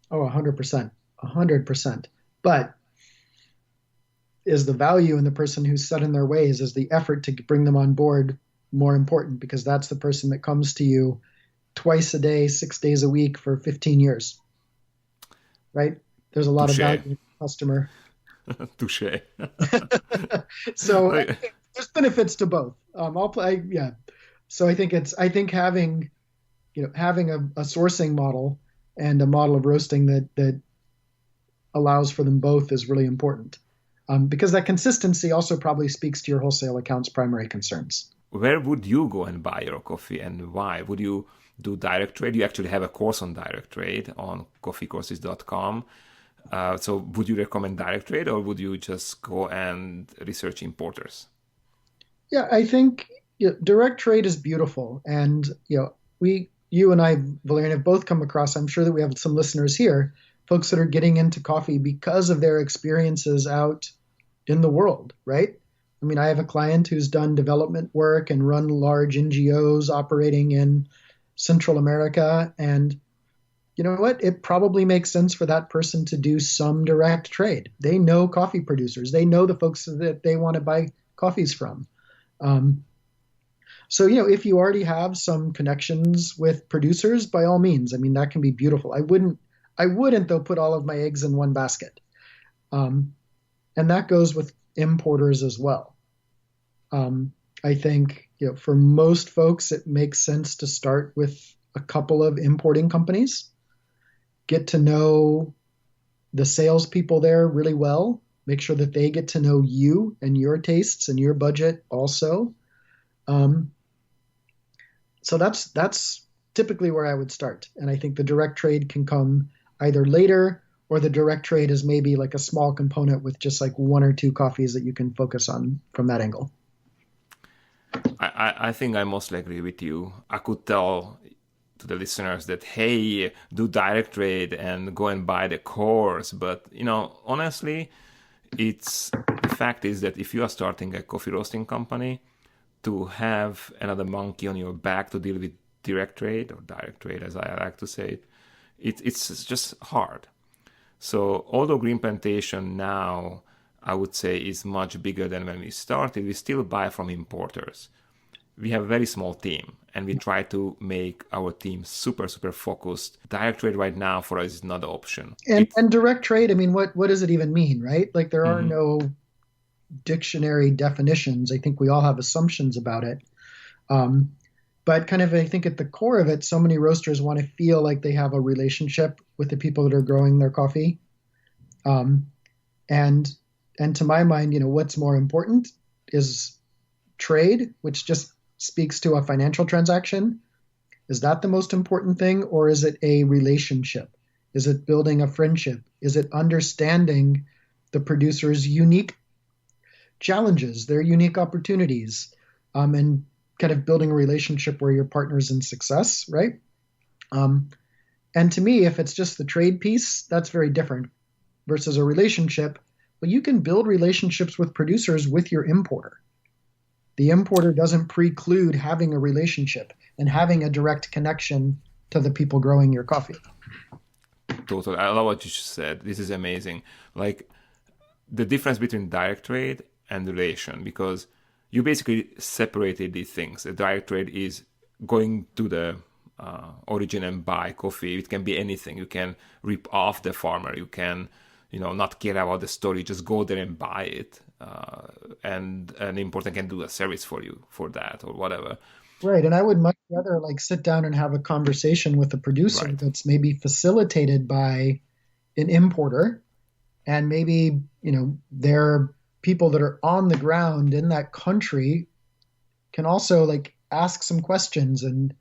Oh, 100%. 100%. But is the value in the person who's set in their ways, is the effort to bring them on board more important? Because that's the person that comes to you twice a day, 6 days a week for 15 years. Right? There's a lot Touché. of value in the customer. Touché. So I think there's benefits to both. So I think having a sourcing model and a model of roasting that allows for them both is really important. Because that consistency also probably speaks to your wholesale account's primary concerns. Where would you go and buy your coffee, and why? Would you do direct trade? You actually have a course on direct trade on coffeecourses.com. So would you recommend direct trade, or would you just go and research importers? Yeah, I think direct trade is beautiful. And you and I, Valerian, have both come across, I'm sure that we have some listeners here, folks that are getting into coffee because of their experiences out in the world, right? I mean, I have a client who's done development work and run large NGOs operating in Central America. And you know what? It probably makes sense for that person to do some direct trade. They know coffee producers. They know the folks that they want to buy coffees from. So, if you already have some connections with producers, by all means, I mean, that can be beautiful. I wouldn't though, put all of my eggs in one basket. And that goes with importers as well. I think, for most folks, it makes sense to start with a couple of importing companies, get to know the salespeople there really well, make sure that they get to know you and your tastes and your budget also. So that's typically where I would start. And I think the direct trade can come either later, or the direct trade is maybe like a small component with just like 1 or 2 coffees that you can focus on from that angle. I think I mostly agree with you. I could tell to the listeners that, hey, do direct trade and go and buy the course. But, honestly, the fact is that if you are starting a coffee roasting company, to have another monkey on your back to deal with direct trade, or direct trade as I like to say it, it's just hard. So although Green Plantation now, I would say, is much bigger than when we started, we still buy from importers. We have a very small team, and we try to make our team super, super focused. Direct trade right now for us is not an option. And direct trade, I mean, what does it even mean, right? Like there are no dictionary definitions. I think we all have assumptions about it. But kind of, I think at the core of it, so many roasters want to feel like they have a relationship with the people that are growing their coffee. And to my mind, what's more important is trade, which just speaks to a financial transaction. Is that the most important thing, or is it a relationship? Is it building a friendship? Is it understanding the producer's unique challenges, their unique opportunities, and kind of building a relationship where you're partners in success, right? And to me, if it's just the trade piece, that's very different versus a relationship. But you can build relationships with producers with your importer. The importer doesn't preclude having a relationship and having a direct connection to the people growing your coffee. Totally. I love what you just said. This is amazing. Like the difference between direct trade and relation, because you basically separated these things. A direct trade is going to the origin and buy coffee. It can be anything. You can rip off the farmer. You can, not care about the story. Just go there and buy it. And an importer can do a service for you for that or whatever. Right. And I would much rather sit down and have a conversation with a producer that's maybe facilitated by an importer. And maybe, their people that are on the ground in that country can also ask some questions and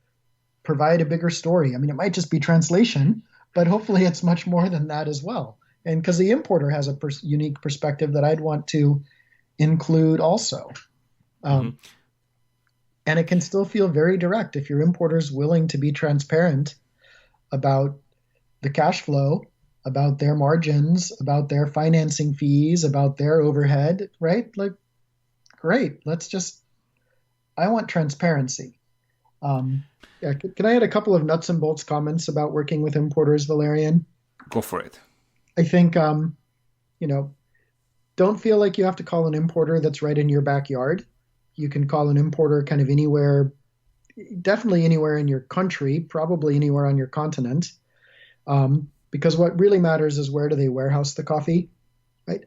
provide a bigger story. I mean, it might just be translation, but hopefully it's much more than that as well. And because the importer has a unique perspective that I'd want to include also. And it can still feel very direct if your importer is willing to be transparent about the cash flow, about their margins, about their financing fees, about their overhead, right? Great. I want transparency. Can I add a couple of nuts and bolts comments about working with importers, Valerian? Go for it. I think, don't feel like you have to call an importer that's right in your backyard. You can call an importer kind of anywhere, definitely anywhere in your country, probably anywhere on your continent. Because what really matters is where do they warehouse the coffee, right?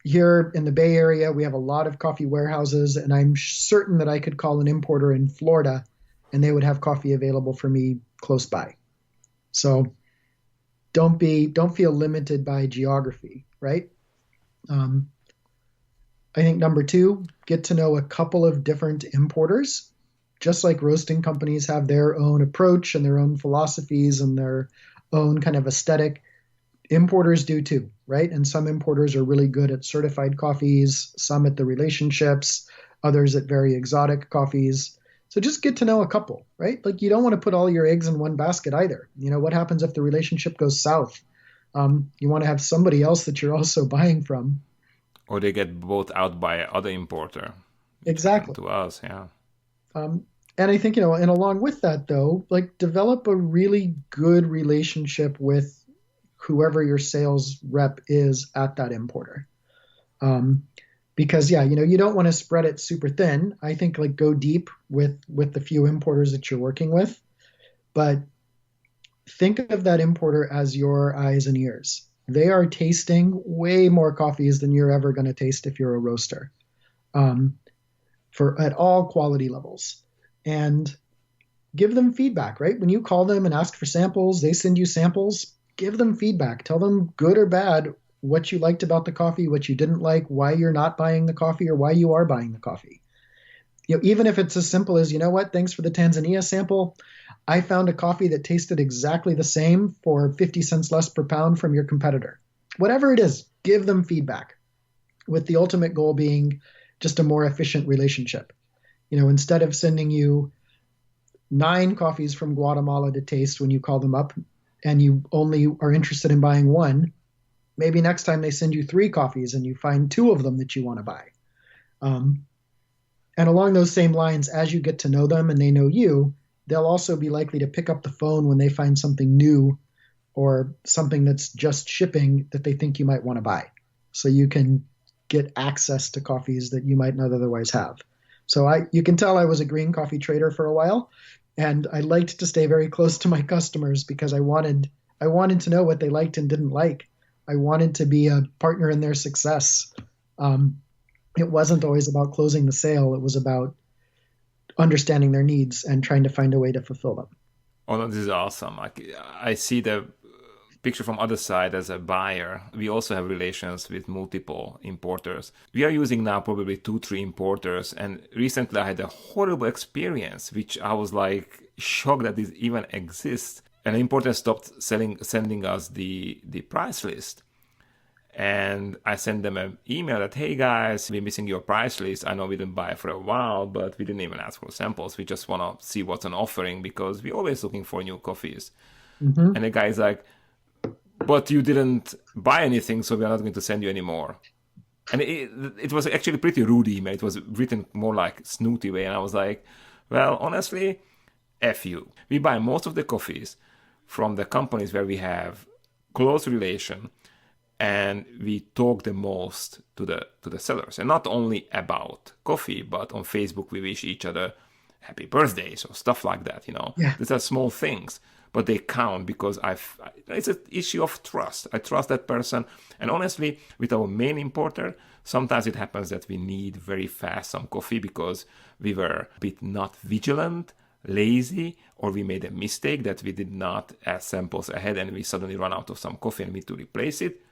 Here in the Bay Area, we have a lot of coffee warehouses, and I'm certain that I could call an importer in Florida and they would have coffee available for me close by. So don't feel limited by geography, right? I think number 2, get to know a couple of different importers. Just like roasting companies have their own approach and their own philosophies and their own kind of aesthetic, importers do too, right? And some importers are really good at certified coffees, some at the relationships, others at very exotic coffees. So just get to know a couple, right? You don't want to put all your eggs in one basket either. What happens if the relationship goes south? You want to have somebody else that you're also buying from. Or they get bought out by other importer. Exactly. To us, yeah. And I think, and along with that, though, develop a really good relationship with whoever your sales rep is at that importer. Because, you don't want to spread it super thin. I think, go deep with the few importers that you're working with. But think of that importer as your eyes and ears. They are tasting way more coffees than you're ever going to taste if you're a roaster, at all quality levels. And give them feedback, right? When you call them and ask for samples, they send you samples, give them feedback. Tell them good or bad what you liked about the coffee, what you didn't like, why you're not buying the coffee or why you are buying the coffee. Even if it's as simple as, thanks for the Tanzania sample. I found a coffee that tasted exactly the same for 50 cents less per pound from your competitor. Whatever it is, give them feedback, with the ultimate goal being just a more efficient relationship. Instead of sending you 9 coffees from Guatemala to taste when you call them up and you only are interested in buying 1, maybe next time they send you 3 coffees and you find 2 of them that you want to buy. And along those same lines, as you get to know them and they know you, they'll also be likely to pick up the phone when they find something new or something that's just shipping that they think you might want to buy. So you can get access to coffees that you might not otherwise have. So you can tell I was a green coffee trader for a while, and I liked to stay very close to my customers because I wanted to know what they liked and didn't like. I wanted to be a partner in their success. It wasn't always about closing the sale. It was about understanding their needs and trying to find a way to fulfill them. Oh, no, this is awesome. I see the picture from other side as a buyer. We also have relations with multiple importers. We are using now probably 2-3 importers. And recently I had a horrible experience, which I was shocked that this even exists. An importer stopped sending us the price list. And I sent them an email that, hey guys, we're missing your price list. I know we didn't buy it for a while, but we didn't even ask for samples. We just want to see what's on offering because we're always looking for new coffees. And the guy's like, but you didn't buy anything, so we're not going to send you any more. And it was actually a pretty rude email. It was written more like snooty way. And I was like, well, honestly, F you. We buy most of the coffees from the companies where we have close relation, and we talk the most to the sellers. And not only about coffee, but on Facebook we wish each other happy birthdays or stuff like that, Yeah. These are small things, but they count because it's an issue of trust. I trust that person. And honestly, with our main importer, sometimes it happens that we need very fast some coffee because we were a bit not vigilant, lazy, or we made a mistake that we did not ask samples ahead and we suddenly run out of some coffee and need to replace it.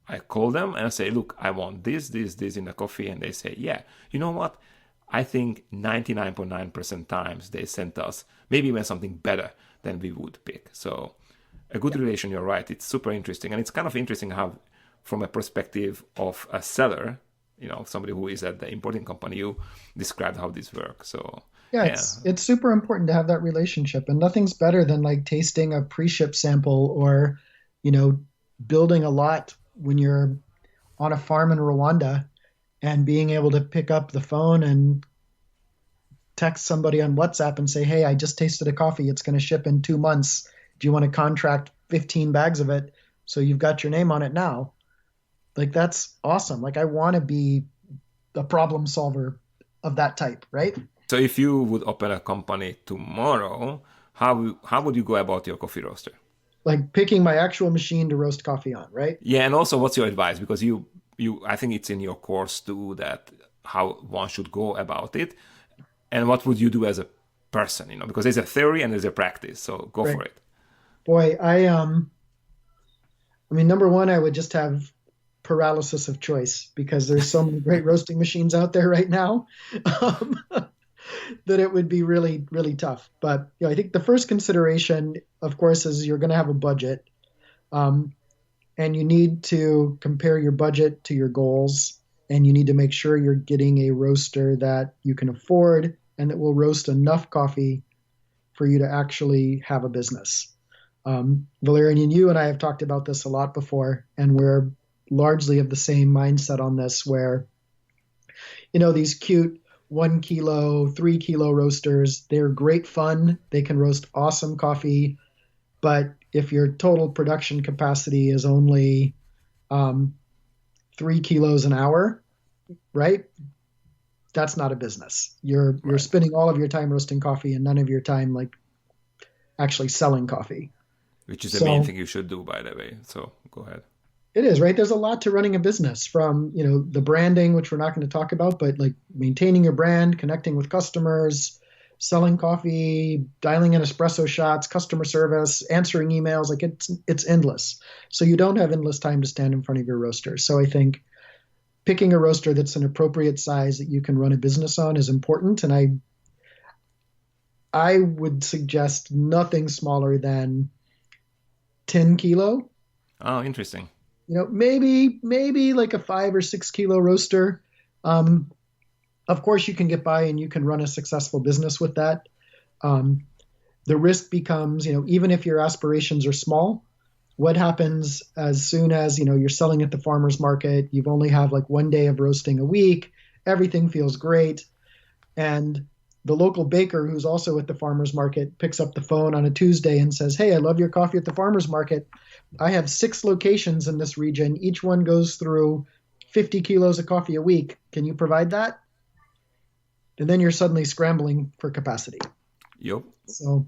I call them and I say, look, I want this in the coffee. And they say, yeah, you know what? I think 99.9% times they sent us maybe even something better than we would pick. So a good relation, you're right. It's super interesting. And it's kind of interesting how, from a perspective of a seller, somebody who is at the importing company, you described how this works. So yeah, it's super important to have that relationship. And nothing's better than like tasting a pre-ship sample or, building a lot when you're on a farm in Rwanda and being able to pick up the phone and text somebody on WhatsApp and say, hey, I just tasted a coffee. It's going to ship in 2 months. Do you want to contract 15 bags of it so you've got your name on it now? Like, that's awesome. Like, I want to be a problem solver of that type, right? So if you would open a company tomorrow, how would you go about your coffee roaster? Like picking my actual machine to roast coffee on, right? Yeah, and also what's your advice? Because you I think it's in your course too, that how one should go about it. And what would you do as a person, because there's a theory and there's a practice. So go for it. Boy, I mean, number one, I would just have paralysis of choice because there's so many great roasting machines out there right now. That it would be really, really tough. But I think the first consideration, of course, is you're going to have a budget. And you need to compare your budget to your goals. And you need to make sure you're getting a roaster that you can afford and that will roast enough coffee for you to actually have a business. Valerian, you and I have talked about this a lot before, and we're largely of the same mindset on this where, these cute 1 kilo, 3 kilo roasters, they're great fun. They can roast awesome coffee. But if your total production capacity is only 3 kilos an hour, right? That's not a business. You're spending all of your time roasting coffee and none of your time like actually selling coffee. Which is the main thing you should do, by the way. So go ahead. It is, right? There's a lot to running a business, from, the branding, which we're not going to talk about, but like maintaining your brand, connecting with customers, selling coffee, dialing in espresso shots, customer service, answering emails. Like it's endless. So you don't have endless time to stand in front of your roaster. So I think picking a roaster that's an appropriate size that you can run a business on is important. And I would suggest nothing smaller than 10 kilo. Oh, interesting. Maybe like a 5 or 6 kilo roaster. Of course, you can get by and you can run a successful business with that. The risk becomes, even if your aspirations are small, what happens as soon as, you're selling at the farmer's market, you've only have like 1 day of roasting a week, everything feels great. And the local baker who's also at the farmer's market picks up the phone on a Tuesday and says, hey, I love your coffee at the farmer's market. I have 6 locations in this region. Each one goes through 50 kilos of coffee a week. Can you provide that? And then you're suddenly scrambling for capacity. Yep. So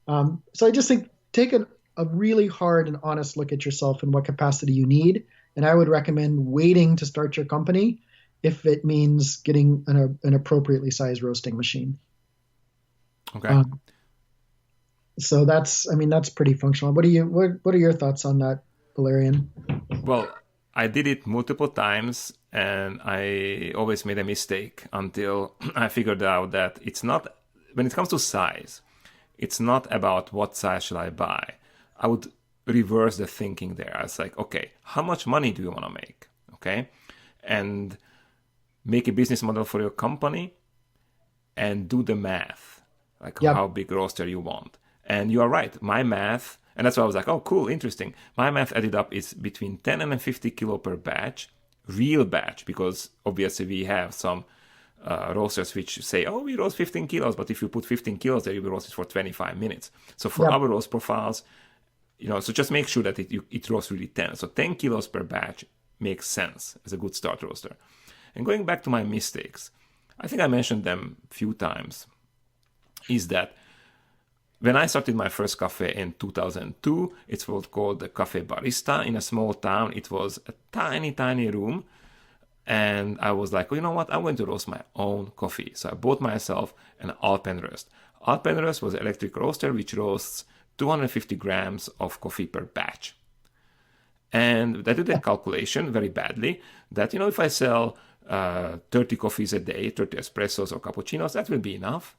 I just think take a really hard and honest look at yourself and what capacity you need. And I would recommend waiting to start your company if it means getting an appropriately sized roasting machine. Okay. So that's pretty functional. What are your thoughts on that, Valerian? Well, I did it multiple times and I always made a mistake until I figured out that it's not, when it comes to size, it's not about what size should I buy. I would reverse the thinking there. I was like, okay, how much money do you want to make? Okay. And make a business model for your company and do the math, like how big roaster you want. And you are right. My math, and that's why I was like, oh, cool, interesting. My math added up is between 10 and 50 kilo per batch, real batch, because obviously we have some roasters which say, oh, we roast 15 kilos, but if you put 15 kilos there, you will roast it for 25 minutes. So for our roast profiles, so just make sure that it roasts really 10. So 10 kilos per batch makes sense as a good start roaster. And going back to my mistakes, I think I mentioned them a few times, is that when I started my first cafe in 2002, it was called the Cafe Barista in a small town. It was a tiny, tiny room. And I was like, well, you know what? I'm going to roast my own coffee. So I bought myself an Alpenröst. Alpenröst was an electric roaster which roasts 250 grams of coffee per batch. And I did a calculation very badly that, if I sell 30 coffees a day, 30 espressos or cappuccinos, that will be enough.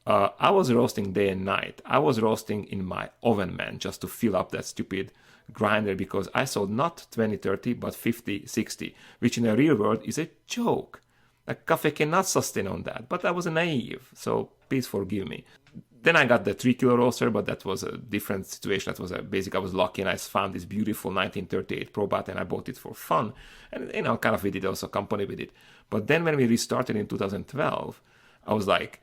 I was roasting day and night. I was roasting in my oven, man, just to fill up that stupid grinder, because I sold not 20, 30, but 50, 60, which in the real world is a joke. A cafe cannot sustain on that, but I was naive, so please forgive me. Then I got the 3 kilo roaster, but that was a different situation. That was I was lucky and I found this beautiful 1938 Probat and I bought it for fun. And, kind of we did also company with it. But then when we restarted in 2012, I was like,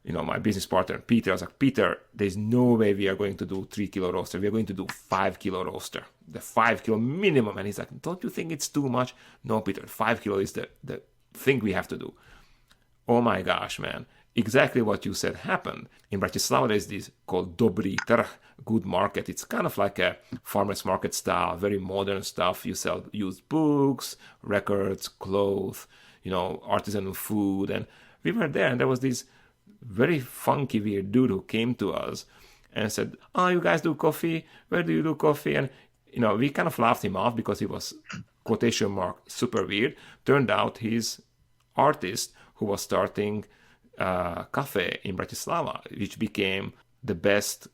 my business partner, Peter, I was like, Peter, there's no way we are going to do 3 kilo roaster. We are going to do 5 kilo roaster, the 5 kilo minimum. And he's like, don't you think it's too much? No, Peter, 5 kilo is the thing we have to do. Oh my gosh, man. Exactly what you said happened. In Bratislava, there's this called Dobrý trh, good market. It's kind of like a farmer's market style, very modern stuff. You sell used books, records, clothes, artisanal food. And we were there, and there was this very funky, weird dude who came to us and said, oh, you guys do coffee? Where do you do coffee? And, we kind of laughed him off because he was, quotation mark, super weird. Turned out he's artist who was starting cafe in Bratislava, which became the best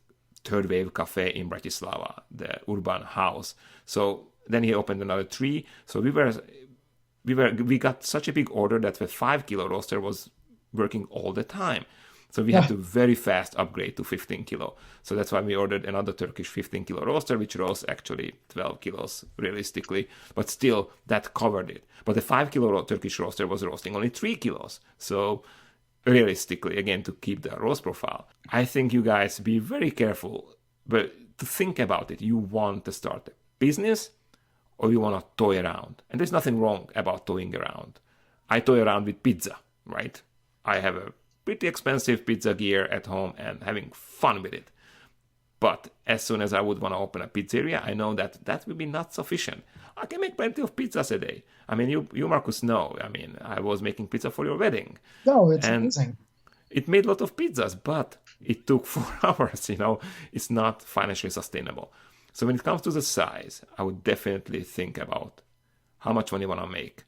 third wave cafe in Bratislava, the Urban House. So then he opened another 3. So we got such a big order that the 5 kilo roaster was working all the time. So we had to very fast upgrade to 15 kilo. So that's why we ordered another Turkish 15 kilo roaster, which roasts actually 12 kilos realistically. But still, that covered it. But the 5 kilo Turkish roaster was roasting only 3 kilos. So realistically, again, to keep the roast profile, I think you guys be very careful. But to think about it, you want to start a business or you want to toy around. And there's nothing wrong about toying around. I toy around with pizza, right? I have a pretty expensive pizza gear at home and having fun with it. But as soon as I would want to open a pizzeria, I know that will be not sufficient. I can make plenty of pizzas a day. I mean, you Marcus, know. I mean, I was making pizza for your wedding. No, it's amazing. It made a lot of pizzas, but it took 4 hours, It's not financially sustainable. So when it comes to the size, I would definitely think about how much money you want to make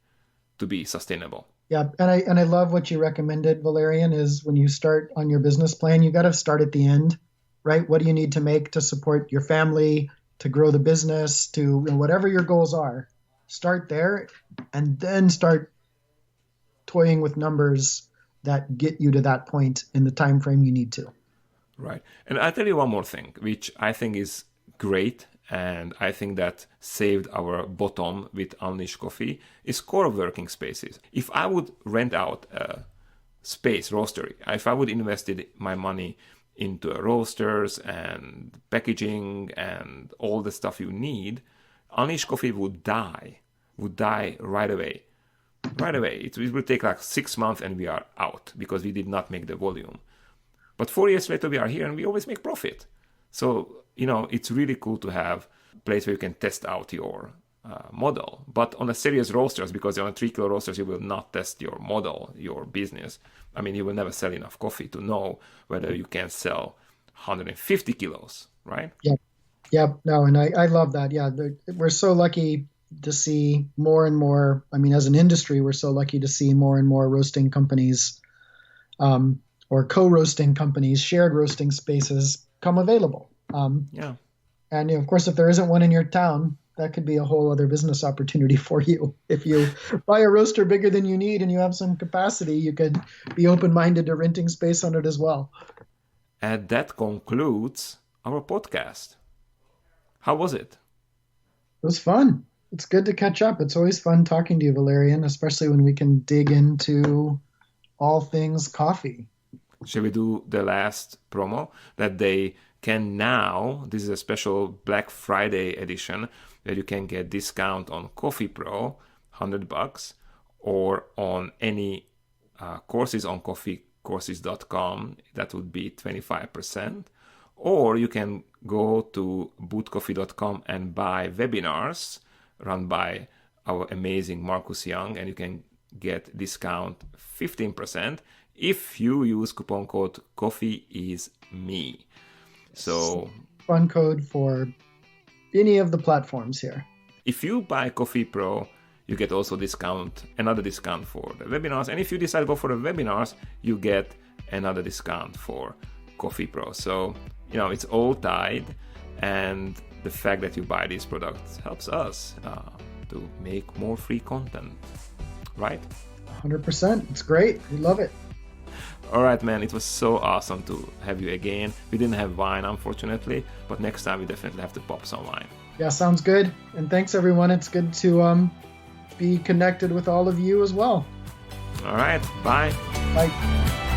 to be sustainable. Yeah, and I love what you recommended, Valerian, is when you start on your business plan, you got to start at the end, right? What do you need to make to support your family, to grow the business, to whatever your goals are? Start there and then start toying with numbers that get you to that point in the time frame you need to. Right. And I'll tell you one more thing, which I think is great, and I think that saved our bottom with Unleash Coffee, is co-working spaces. If I would rent out a space, roastery, if I would invested my money into roasters and packaging and all the stuff you need, Unleash Coffee would die right away. Right away. It will take like 6 months and we are out because we did not make the volume. But 4 years later we are here and we always make profit. So, it's really cool to have a place where you can test out your model. But on a serious roasters, because on a 3 kilo roasters, you will not test your model, your business. I mean, you will never sell enough coffee to know whether you can sell 150 kilos, right? Yeah. No, and I love that. Yeah, we're so lucky to see more and more. I mean, as an industry, we're so lucky to see more and more roasting companies or co-roasting companies, shared roasting spaces come available. And of course, if there isn't one in your town, that could be a whole other business opportunity for you. If you buy a roaster bigger than you need and you have some capacity, you could be open-minded to renting space on it as well. And that concludes our podcast. How was it? It was fun. It's good to catch up. It's always fun talking to you, Valerian, especially when we can dig into all things coffee. Shall we do the last promo? That they can now, this is a special Black Friday edition, where you can get discount on Coffee Pro, $100, or on any courses on coffeecourses.com, that would be 25%. Or you can go to bootcoffee.com and buy webinars run by our amazing Marcus Young, and you can get discount 15% if you use coupon code CoffeeIsMe. So fun code for any of the platforms here. If you buy Coffee Pro, you get also another discount for the webinars. And if you decide to go for the webinars, you get another discount for Coffee Pro. So, it's all tied. And the fact that you buy these products helps us to make more free content, right? 100%. It's great. We love it. All right, man. It was so awesome to have you again. We didn't have wine, unfortunately, but next time we definitely have to pop some wine. Yeah, sounds good. And thanks, everyone. It's good to be connected with all of you as well. All right. Bye. Bye.